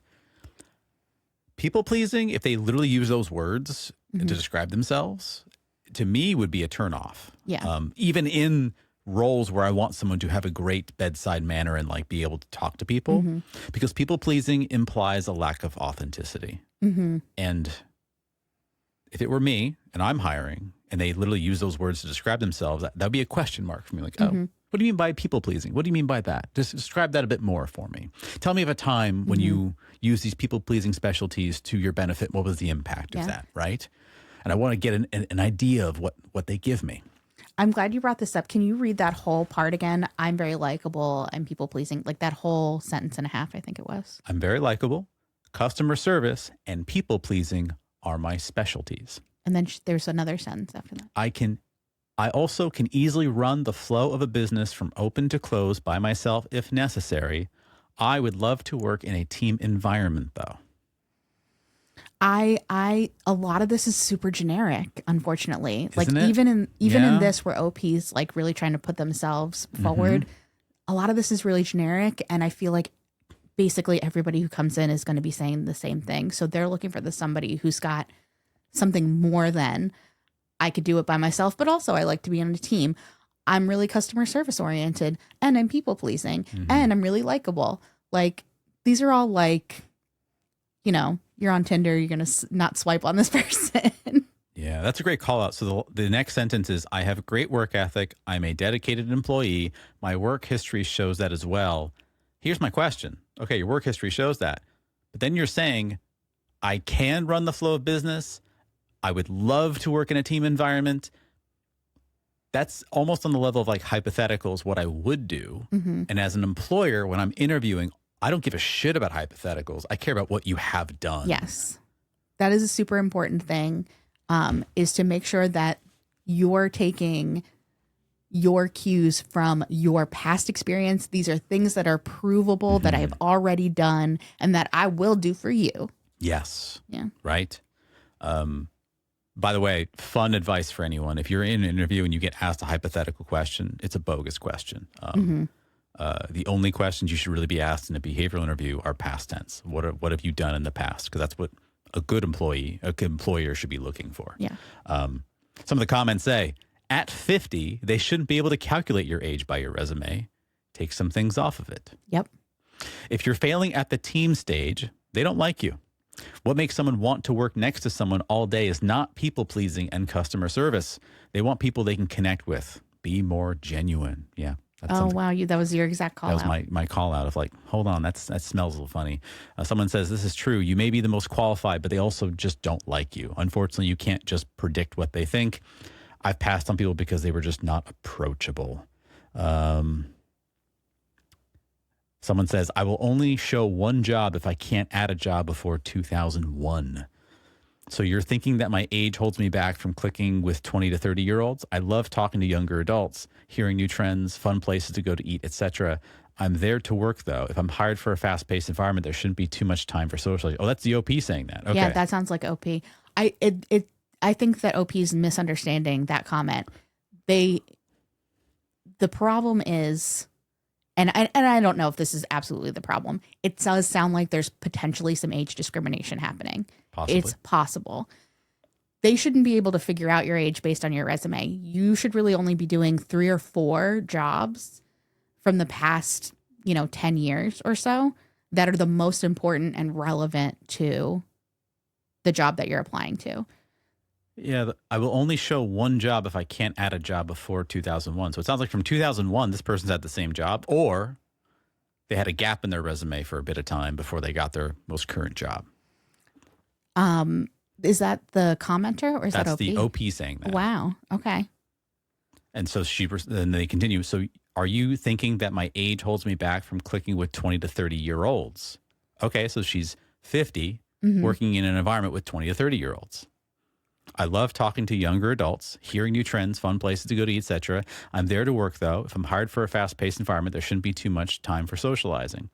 People pleasing, if they literally use those words to describe themselves, to me would be a turnoff. Yeah. Even in roles where I want someone to have a great bedside manner and like be able to talk to people, because people pleasing implies a lack of authenticity. And if it were me and I'm hiring and they literally use those words to describe themselves, that would be a question mark for me. Like, oh, what do you mean by people pleasing? What do you mean by that? Just describe that a bit more for me. Tell me of a time when you use these people pleasing specialties to your benefit. What was the impact of that? Right. And I want to get an idea of what they give me. I'm glad you brought this up. Can you read that whole part again? I'm very likable and people pleasing, like that whole sentence and a half, I think it was. I'm very likable. Customer service and people pleasing are my specialties. And then there's another sentence after that. I also can easily run the flow of a business from open to close by myself if necessary. I would love to work in a team environment though. A lot of this is super generic, unfortunately. Like Isn't it? even in Yeah. this where OP's like really trying to put themselves forward, a lot of this is really generic, and I feel like basically everybody who comes in is going to be saying the same thing. So they're looking for somebody who's got something more than I could do it by myself, but also I like to be on a team. I'm really customer service oriented, and I'm people pleasing, and I'm really likable. Like these are all like, you know, you're on Tinder, you're going to not swipe on this person. Yeah, that's a great call out. So the next sentence is, I have a great work ethic. I'm a dedicated employee. My work history shows that as well. Here's my question. Okay, your work history shows that. But then you're saying, I can run the flow of business. I would love to work in a team environment. That's almost on the level of like hypotheticals, what I would do. And as an employer, when I'm interviewing, I don't give a shit about hypotheticals. I care about what you have done. Yes. That is a super important thing, is to make sure that you're taking your cues from your past experience. These are things that are provable, that I've already done, and that I will do for you. Yes. Yeah. Right. By the way, fun advice for anyone. If you're in an interview and you get asked a hypothetical question, it's a bogus question. The only questions you should really be asked in a behavioral interview are past tense. What have you done in the past? Because that's what a good employer should be looking for. Yeah. Some of the comments say, at 50, they shouldn't be able to calculate your age by your resume. Take some things off of it. Yep. If you're failing at the team stage, they don't like you. What makes someone want to work next to someone all day is not people pleasing and customer service. They want people they can connect with. Be more genuine. Yeah. That's Oh, something. wow. That was your exact call That was out. my call out of like, hold on, that smells a little funny. Someone says, this is true. You may be the most qualified, but they also just don't like you. Unfortunately, you can't just predict what they think. I've passed on people because they were just not approachable. Someone says, I will only show one job if I can't add a job before 2001. So you're thinking that my age holds me back from clicking with 20 to 30-year-olds? I love talking to younger adults, hearing new trends, fun places to go to eat, etc. I'm there to work, though. If I'm hired for a fast-paced environment, there shouldn't be too much time for socializing. Oh, that's the OP saying that. Okay. Yeah, that sounds like OP. I think that OP is misunderstanding that comment. The problem is, and I don't know if this is absolutely the problem. It does sound like there's potentially some age discrimination happening. Possibly. It's possible. They shouldn't be able to figure out your age based on your resume. You should really only be doing 3 or 4 jobs from the past, 10 years or so that are the most important and relevant to the job that you're applying to. Yeah, I will only show one job if I can't add a job before 2001. So it sounds like from 2001, this person's had the same job, or they had a gap in their resume for a bit of time before they got their most current job. Is that the commenter or is That's that OP? the OP saying that. Wow. Okay. And so then they continue. So are you thinking that my age holds me back from clicking with 20 to 30-year-olds? Okay, so she's 50, working in an environment with 20 to 30-year-olds. I love talking to younger adults, hearing new trends, fun places to go to eat, etc. I'm there to work, though. If I'm hired for a fast-paced environment, there shouldn't be too much time for socializing.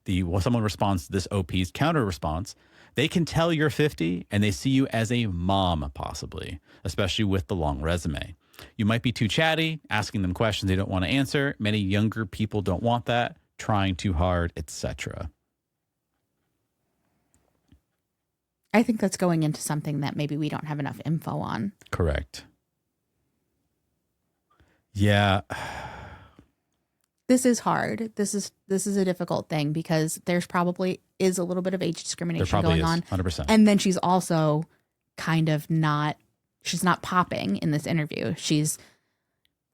Someone responds to this OP's counter response. They can tell you're 50 and they see you as a mom, possibly, especially with the long resume. You might be too chatty, asking them questions they don't want to answer. Many younger people don't want that, trying too hard, etc. I think that's going into something that maybe we don't have enough info on. Correct. Yeah. This is hard. This is a difficult thing because there's probably is a little bit of age discrimination going on. 100%. And then she's also kind of she's not popping in this interview. She's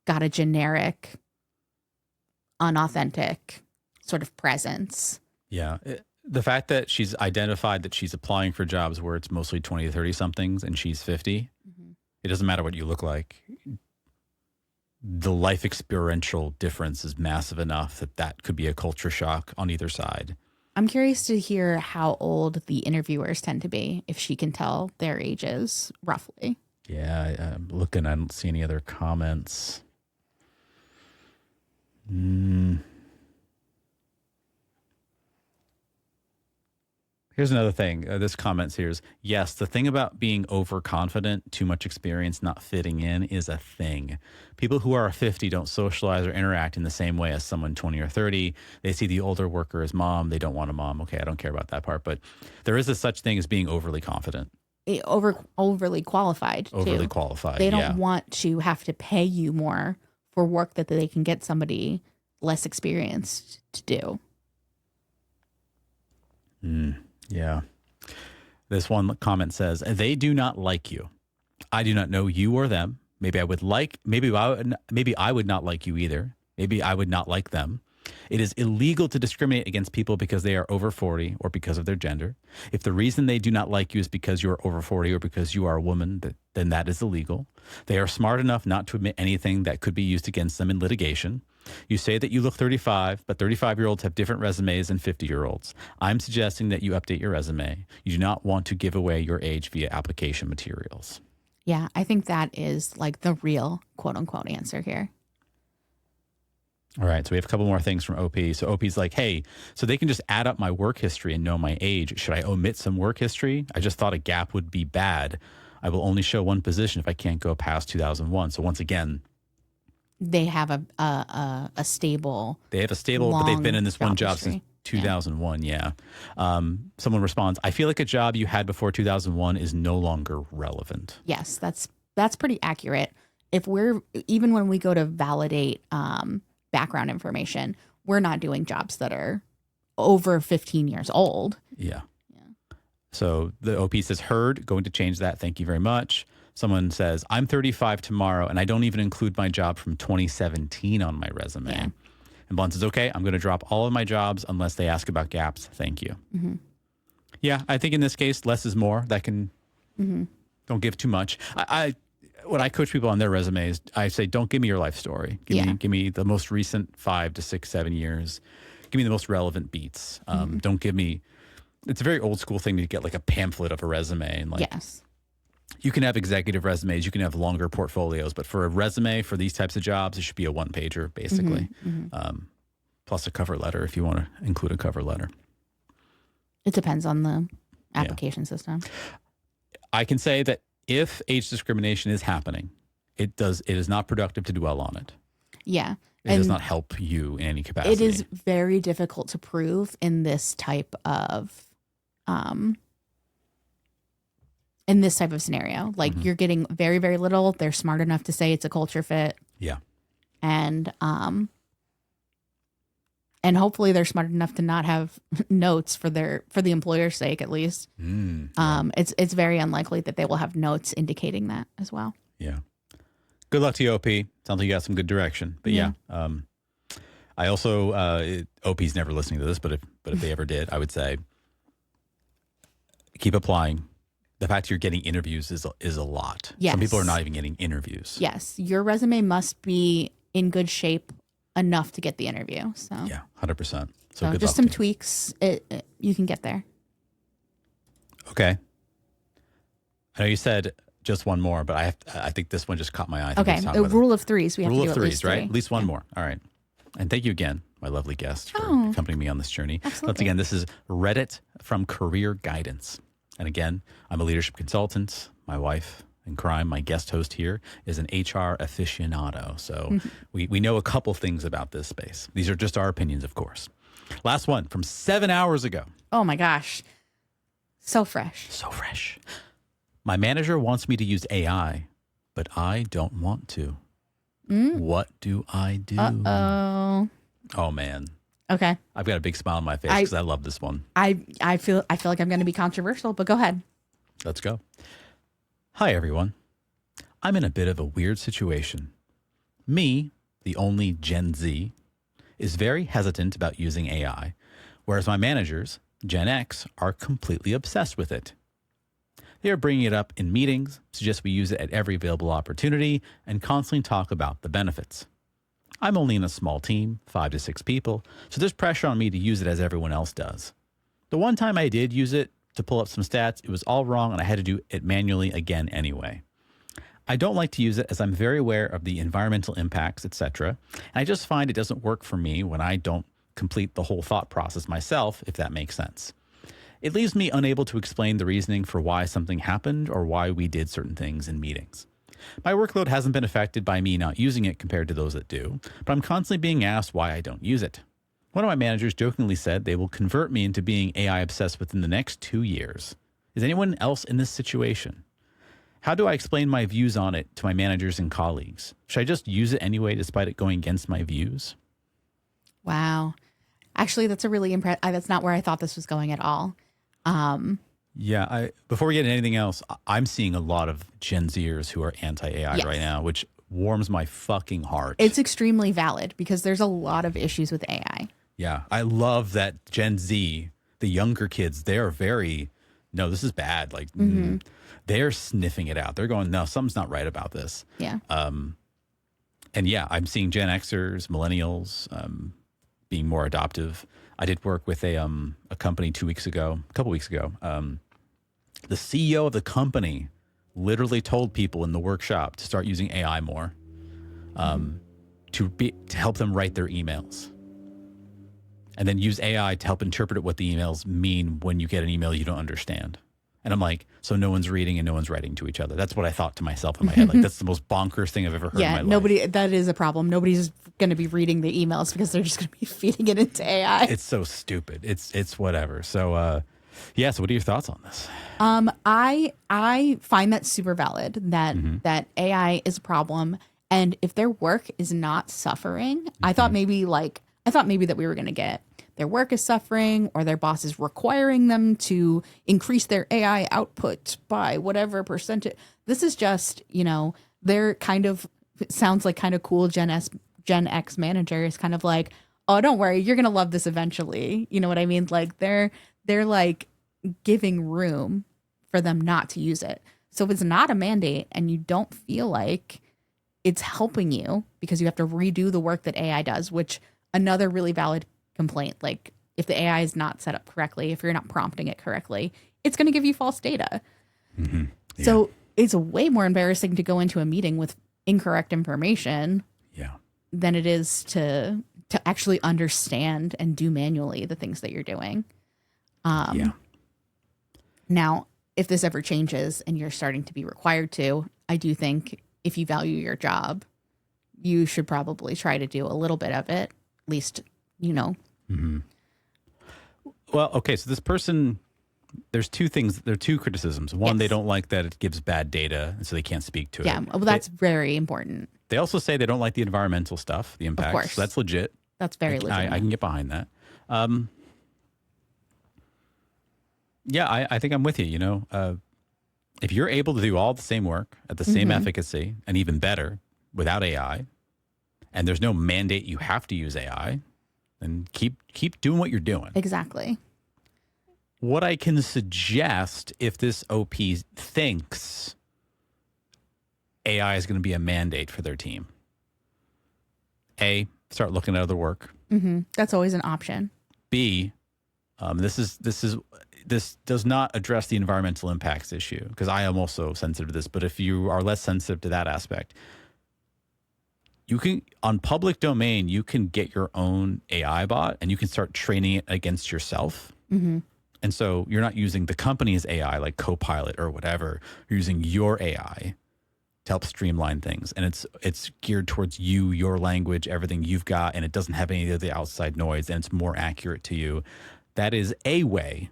got a generic, unauthentic sort of presence. Yeah. The fact that she's identified that she's applying for jobs where it's mostly 20 to 30 somethings and she's 50, it doesn't matter what you look like. The life experiential difference is massive enough that could be a culture shock on either side. I'm curious to hear how old the interviewers tend to be, if she can tell their ages roughly. Yeah, I'm looking. I don't see any other comments. Here's another thing. This comment here is, yes, the thing about being overconfident, too much experience, not fitting in is a thing. People who are 50 don't socialize or interact in the same way as someone 20 or 30. They see the older worker as mom. They don't want a mom. Okay, I don't care about that part. But there is a such thing as being overly confident. Overly qualified, too. Overly qualified, They don't want to have to pay you more for work that they can get somebody less experienced to do. Yeah. This one comment says, they do not like you. I do not know you or them. Maybe I would not like you either. Maybe I would not like them. It is illegal to discriminate against people because they are over 40 or because of their gender. If the reason they do not like you is because you are over 40 or because you are a woman, then that is illegal. They are smart enough not to admit anything that could be used against them in litigation. You say that you look 35, but 35-year-olds have different resumes than 50-year-olds. I'm suggesting that you update your resume. You do not want to give away your age via application materials. Yeah, I think that is like the real quote-unquote answer here. All right, so we have a couple more things from OP. So OP's like, hey, so they can just add up my work history and know my age. Should I omit some work history? I just thought a gap would be bad. I will only show one position if I can't go past 2001. So once again, they have a stable. They have a stable, but they've been in this one job since 2001. Yeah. Someone responds, I feel like a job you had before 2001 is no longer relevant. Yes, that's pretty accurate. Even when we go to validate background information, we're not doing jobs that are over 15 years old. Yeah. So the OP says, heard, going to change that. Thank you very much. Someone says, I'm 35 tomorrow, and I don't even include my job from 2017 on my resume. Yeah. And Blunt says, okay, I'm going to drop all of my jobs unless they ask about gaps. Thank you. Mm-hmm. Yeah, I think in this case, less is more. That can, don't give too much. When I coach people on their resumes, I say, don't give me your life story. Give me the most recent 5 to 6, 7 years. Give me the most relevant beats. Don't give me, it's a very old school thing to get like a pamphlet of a resume. And like, yes. You can have executive resumes, you can have longer portfolios, but for a resume for these types of jobs, it should be a one-pager, basically, plus a cover letter if you want to include a cover letter. It depends on the application system. I can say that if age discrimination is happening, it is not productive to dwell on it. Yeah. It does not help you in any capacity. It is very difficult to prove in this type of scenario. Like you're getting very, very little. They're smart enough to say it's a culture fit. Yeah. And hopefully they're smart enough to not have notes for the employer's sake, at least. It's very unlikely that they will have notes indicating that as well. Yeah. Good luck to you, OP. Sounds like you got some good direction. But I also OP's never listening to this, but if they ever did, I would say keep applying. The fact you're getting interviews is a lot. Yes. Some people are not even getting interviews. Yes. Your resume must be in good shape enough to get the interview. So yeah, 100%. So good just luck some tweaks. You can get there. Okay. I know you said just one more, but I think this one just caught my eye. Okay, a rule of threes. We have Rule to do of at threes, least right? three. At least one more. All right. And thank you again, my lovely guest, for accompanying me on this journey. Absolutely. Once again, this is Reddit from Career Guidance. And again, I'm a leadership consultant. My wife in crime, my guest host here, is an HR aficionado. So we know a couple things about this space. These are just our opinions, of course. Last one from 7 hours ago. Oh my gosh. So fresh. So fresh. My manager wants me to use AI, but I don't want to. What do I do? Uh-oh. Oh, man. Okay. I've got a big smile on my face because I love this one. I feel like I'm going to be controversial, but go ahead. Let's go. Hi, everyone. I'm in a bit of a weird situation. Me, the only Gen Z, is very hesitant about using AI, whereas my managers, Gen X, are completely obsessed with it. They are bringing it up in meetings, suggest we use it at every available opportunity, and constantly talk about the benefits. I'm only in a small team, 5 to 6 people, so there's pressure on me to use it as everyone else does. The one time I did use it to pull up some stats, it was all wrong and I had to do it manually again anyway. I don't like to use it as I'm very aware of the environmental impacts, etc. And I just find it doesn't work for me when I don't complete the whole thought process myself, if that makes sense. It leaves me unable to explain the reasoning for why something happened or why we did certain things in meetings. My workload hasn't been affected by me not using it compared to those that do, but I'm constantly being asked why I don't use it. One of my managers jokingly said they will convert me into being AI obsessed within the next 2 years. Is anyone else in this situation? How do I explain my views on it to my managers and colleagues? Should I just use it anyway despite it going against my views? Wow. Actually, that's a really that's not where I thought this was going at all. Yeah, before we get into anything else, I'm seeing a lot of Gen Zers who are anti-AI Yes. right now, which warms my fucking heart. It's extremely valid because there's a lot of issues with AI. Yeah, I love that Gen Z, the younger kids, they're very, no, this is bad. Like, they're sniffing it out. They're going, no, something's not right about this. Yeah. And yeah, I'm seeing Gen Xers, millennials, being more adoptive. I did work with a company a couple weeks ago. The CEO of the company literally told people in the workshop to start using AI more, to help them write their emails, and then use AI to help interpret what the emails mean when you get an email you don't understand. And I'm like, so no one's reading and no one's writing to each other. That's what I thought to myself in my head. Like, that's the most bonkers thing I've ever heard in my life. That is a problem. Nobody's going to be reading the emails because they're just going to be feeding it into AI. It's so stupid. It's whatever. So, yeah. So what are your thoughts on this? I find that super valid that AI is a problem. And if their work is not suffering, I thought maybe that we were going to get their work is suffering or their boss is requiring them to increase their AI output by whatever percentage. This is just, they're kind of, it sounds like kind of cool Gen X manager is kind of like, oh, don't worry, you're going to love this eventually. You know what I mean? Like they're like giving room for them not to use it. So if it's not a mandate and you don't feel like it's helping you because you have to redo the work that AI does, which another really valid complaint, like if the AI is not set up correctly, if you're not prompting it correctly, it's going to give you false data. Yeah. So it's way more embarrassing to go into a meeting with incorrect information than it is to actually understand and do manually the things that you're doing. Now, if this ever changes and you're starting to be required to, I do think if you value your job, you should probably try to do a little bit of it, at least, Well, okay. So this person, there are two criticisms. One, they don't like that it gives bad data, and so they can't speak to it. Yeah, well, that's very important. They also say they don't like the environmental stuff, the impacts. Of course. So that's legit. That's very legit. I can get behind that. Yeah, I think I'm with you. If you're able to do all the same work at the same efficacy and even better without AI, and there's no mandate you have to use AI, then keep doing what you're doing. Exactly. What I can suggest, if this OP thinks AI is going to be a mandate for their team, A, start looking at other work. That's always an option. B, this is this does not address the environmental impacts issue, because I am also sensitive to this. But if you are less sensitive to that aspect, you can, on public domain, you can get your own AI bot and you can start training it against yourself. And so you're not using the company's AI like Copilot or whatever. You're using your AI to help streamline things. And it's geared towards you, your language, everything you've got, and it doesn't have any of the outside noise, and it's more accurate to you. That is a way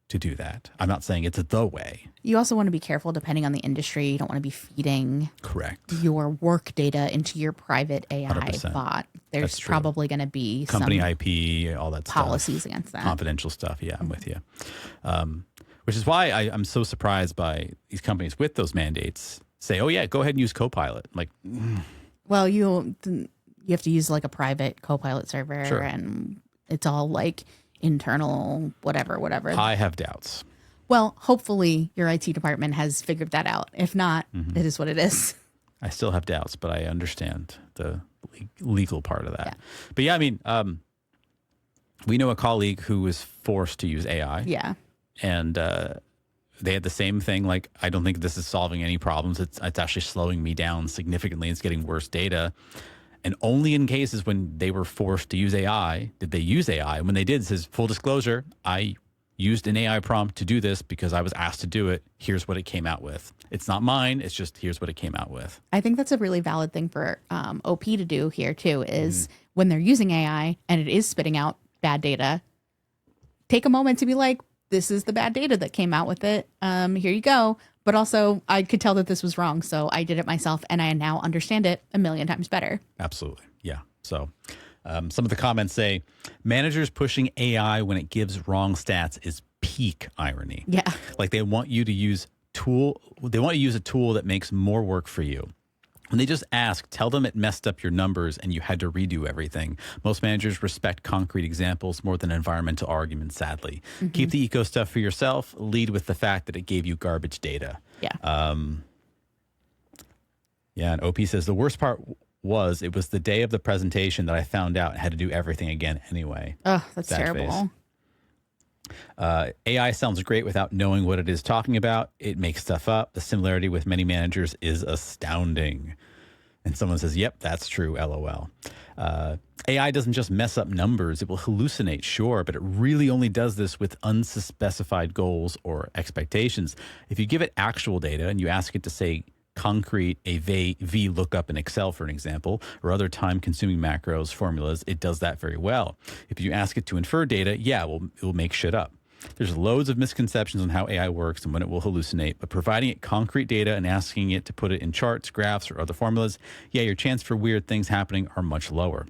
to do that. I'm not saying it's the way. You also want to be careful depending on the industry. You don't want to be feeding Correct. your work data into your private AI 100%. bot. There's That's true. probably going to be Company some IP, all that policies stuff. against that. Confidential stuff. Yeah, I'm with you. Which is why I'm so surprised by these companies with those mandates say, oh yeah, go ahead and use Copilot. I'm like, Well, you have to use like a private Copilot server, Sure. and it's all like internal, whatever. I have doubts. Well, hopefully your IT department has figured that out. If not, Mm-hmm. it is what it is. I still have doubts, but I understand the legal part of that. But yeah, I mean, we know a colleague who was forced to use AI. Yeah. And they had the same thing. Like, I don't think this is solving any problems. It's actually slowing me down significantly. It's getting worse data. And only in cases when they were forced to use AI did they use AI. And when they did, it says, full disclosure, I used an AI prompt to do this because I was asked to do it. Here's what it came out with. It's not mine. It's just, here's what it came out with. I think that's a really valid thing for OP to do here too, is when they're using AI and it is spitting out bad data, take a moment to be like, this is the bad data that came out with it. Here you go. But also, I could tell that this was wrong, so I did it myself, and I now understand it a million times better. Absolutely. Yeah. So some of the comments say, managers pushing AI when it gives wrong stats is peak irony. Yeah. Like they want you to use a tool that makes more work for you. When they just ask, tell them it messed up your numbers and you had to redo everything. Most managers respect concrete examples more than environmental arguments, sadly. Keep the eco stuff for yourself. Lead with the fact that it gave you garbage data. Yeah. Yeah, and OP says the worst part was it was the day of the presentation that I found out and had to do everything again anyway. Oh, that's Sad terrible. face. AI sounds great without knowing what it is talking about. It makes stuff up. The similarity with many managers is astounding. And someone says, yep, that's true, LOL. AI doesn't just mess up numbers. It will hallucinate, sure, but it really only does this with unspecified goals or expectations. If you give it actual data and you ask it to say concrete, a V lookup in Excel, for an example, or other time-consuming macros, formulas, it does that very well. If you ask it to infer data, yeah, it will make shit up. There's loads of misconceptions on how AI works and when it will hallucinate, but providing it concrete data and asking it to put it in charts, graphs, or other formulas, yeah, your chance for weird things happening are much lower.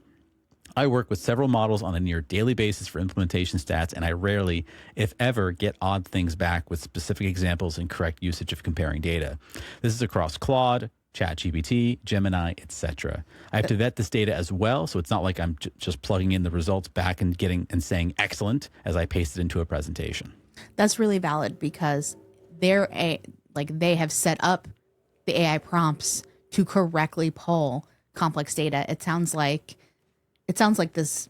I work with several models on a near daily basis for implementation stats, and I rarely, if ever, get odd things back with specific examples and correct usage of comparing data. This is across Claude, ChatGPT, Gemini, etc. I have to vet this data as well, so it's not like I'm just plugging in the results back and saying excellent as I paste it into a presentation. That's really valid because they have set up the AI prompts to correctly pull complex data. It sounds like this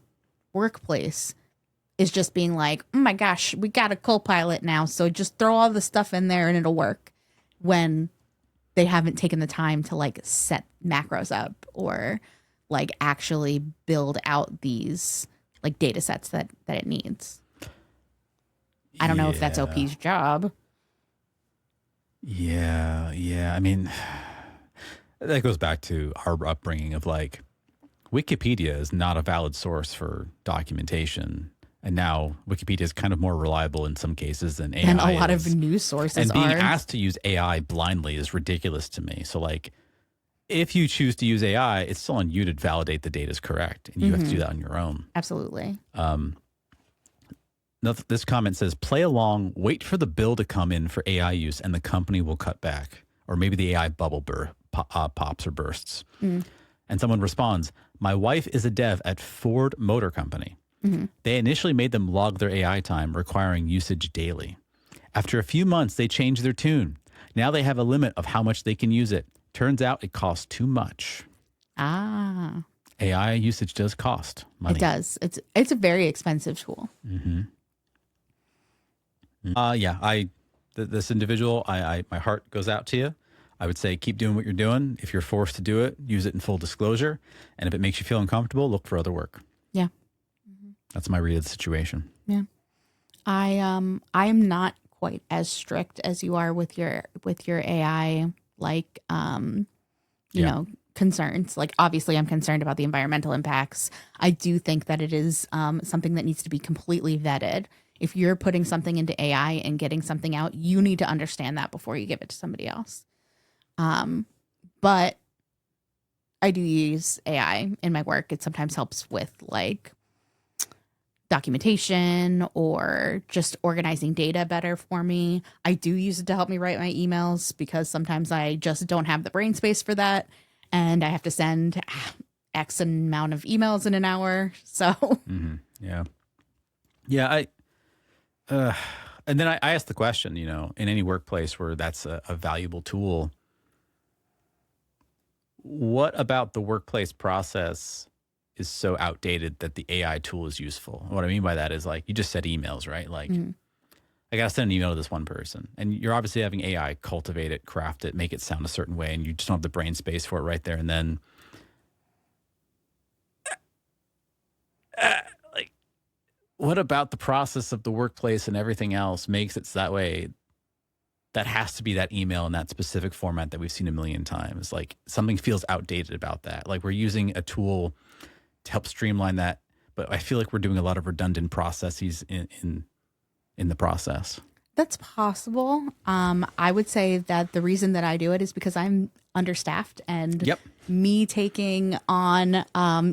workplace is just being like, oh my gosh, we got a Copilot now, so just throw all the stuff in there and it'll work, when they haven't taken the time to like set macros up or like actually build out these like data sets that it needs. I don't know if that's OP's job. Yeah. I mean, that goes back to our upbringing of like, Wikipedia is not a valid source for documentation. And now Wikipedia is kind of more reliable in some cases than AI. And a lot is. of news sources and being are. asked to use AI blindly is ridiculous to me. So like, if you choose to use AI, it's still on you to validate the data is correct. And you have to do that on your own. Absolutely. This comment says, play along, wait for the bill to come in for AI use and the company will cut back. Or maybe the AI bubble pops or bursts. And someone responds, my wife is a dev at Ford Motor Company. They initially made them log their AI time, requiring usage daily. After a few months, they changed their tune. Now they have a limit of how much they can use it. Turns out it costs too much. Ah. AI usage does cost money. It does. It's a very expensive tool. This individual, my heart goes out to you. I would say keep doing what you're doing. If you're forced to do it, use it in full disclosure. And if it makes you feel uncomfortable, look for other work. Yeah. That's my read of the situation. Yeah. I am not quite as strict as you are with your AI, like, you know, concerns. Like, obviously I'm concerned about the environmental impacts. I do think that it is something that needs to be completely vetted. If you're putting something into AI and getting something out, you need to understand that before you give it to somebody else. But I do use AI in my work. It sometimes helps with like documentation or just organizing data better for me. I do use it to help me write my emails because sometimes I just don't have the brain space for that. And I have to send X amount of emails in an hour. So, yeah. And then I asked the question, you know, in any workplace where that's a valuable tool, what about the workplace process is so outdated that the AI tool is useful? What I mean by that is, like, you just said emails, right? Like, I got to send an email to this one person, and you're obviously having AI cultivate it, craft it, make it sound a certain way, and you just don't have the brain space for it right there and then. Like, what about the process of the workplace and everything else makes it so that way? That has to be that email in that specific format that we've seen a million times. Like, something feels outdated about that. Like, we're using a tool to help streamline that, but I feel like we're doing a lot of redundant processes in the process. That's possible. I would say that the reason that I do it is because I'm understaffed, and me taking on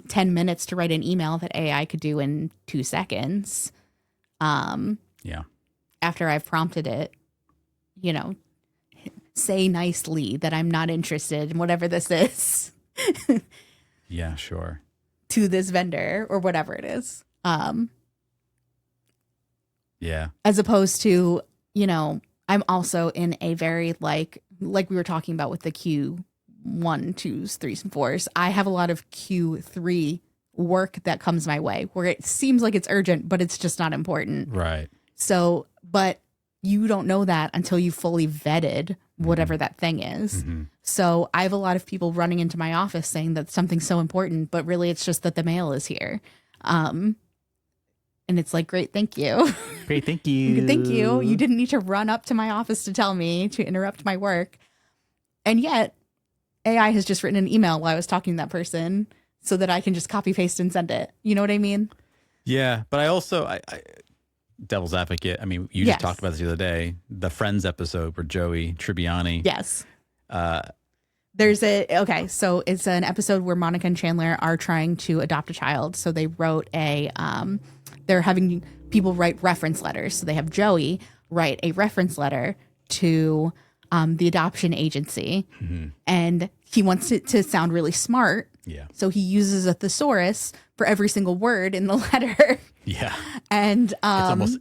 10 minutes to write an email that AI could do in 2 seconds. After I've prompted it, you know, say nicely that I'm not interested in whatever this is. Yeah, sure. To this vendor or whatever it is. As opposed to, you know, I'm also in a very like we were talking about with the Q1, 2s, 3s, and 4s. I have a lot of Q3 work that comes my way where it seems like it's urgent, but it's just not important. Right. So, but you don't know that until you fully vetted whatever that thing is. So I have a lot of people running into my office saying that something's so important, but really it's just that the mail is here. And it's like, great, thank you. Great, thank you. Thank you. You didn't need to run up to my office to tell me to interrupt my work. And yet AI has just written an email while I was talking to that person so that I can just copy paste and send it. You know what I mean? Yeah. But I also, devil's advocate. I mean, you just talked about this the other day, the Friends episode where Joey Tribbiani. Yes. So it's an episode where Monica and Chandler are trying to adopt a child. So they wrote they're having people write reference letters. So they have Joey write a reference letter to the adoption agency. And he wants it to sound really smart. Yeah. So he uses a thesaurus for every single word in the letter. Yeah. And it's almost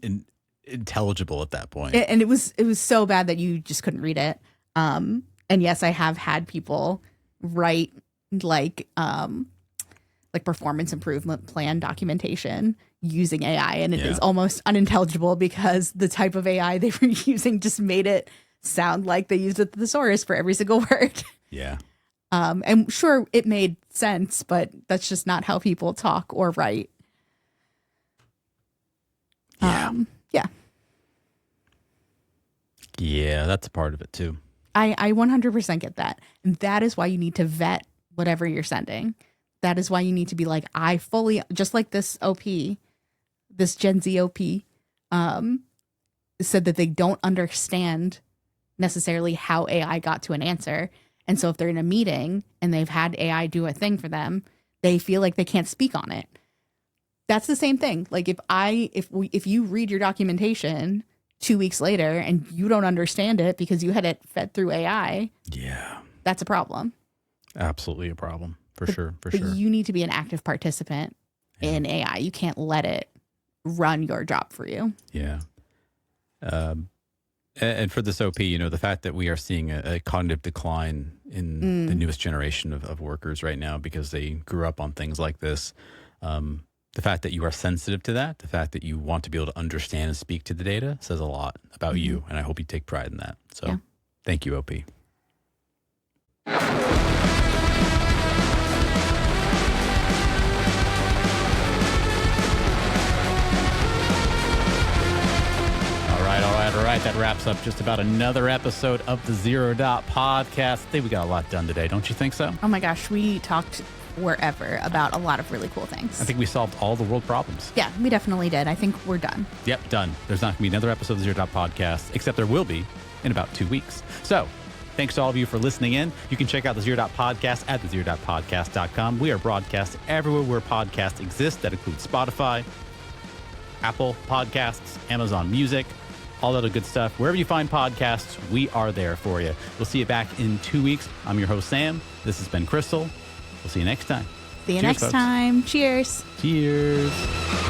intelligible at that point. And it was so bad that you just couldn't read it. And yes, I have had people write like performance improvement plan documentation using AI, and it is almost unintelligible because the type of AI they were using just made it sound like they used a thesaurus for every single word. Yeah. And sure, it made sense, but that's just not how people talk or write. Yeah, that's a part of it too. I 100% get that. And that is why you need to vet whatever you're sending. That is why you need to be like, I fully, just like this OP, this Gen Z OP, said that they don't understand necessarily how AI got to an answer. And so if they're in a meeting and they've had AI do a thing for them, they feel like they can't speak on it. That's the same thing. Like if you read your documentation 2 weeks later and you don't understand it because you had it fed through AI, that's a problem. Absolutely a problem. For sure. But you need to be an active participant in AI. You can't let it run your job for you. Yeah. And for this OP, you know, the fact that we are seeing a cognitive decline in the newest generation of workers right now because they grew up on things like this. The fact that you are sensitive to that, the fact that you want to be able to understand and speak to the data says a lot about you. And I hope you take pride in that. So thank you, OP. All right. That wraps up just about another episode of the Zero Dot Podcast. I think we got a lot done today. Don't you think so? Oh my gosh, we talked forever about a lot of really cool things. I think we solved all the world problems. Yeah, we definitely did. I think we're done. Yep, done. There's not going to be another episode of the Zero Dot Podcast, except there will be in about 2 weeks. So thanks to all of you for listening in. You can check out the Zero Dot Podcast at thezero.podcast.com. We are broadcast everywhere where podcasts exist. That includes Spotify, Apple Podcasts, Amazon Music, all that other good stuff. Wherever you find podcasts, we are there for you. We'll see you back in 2 weeks. I'm your host, Sam. This has been Crystal. We'll see you next time. See you Cheers, next folks. time. Cheers. Cheers.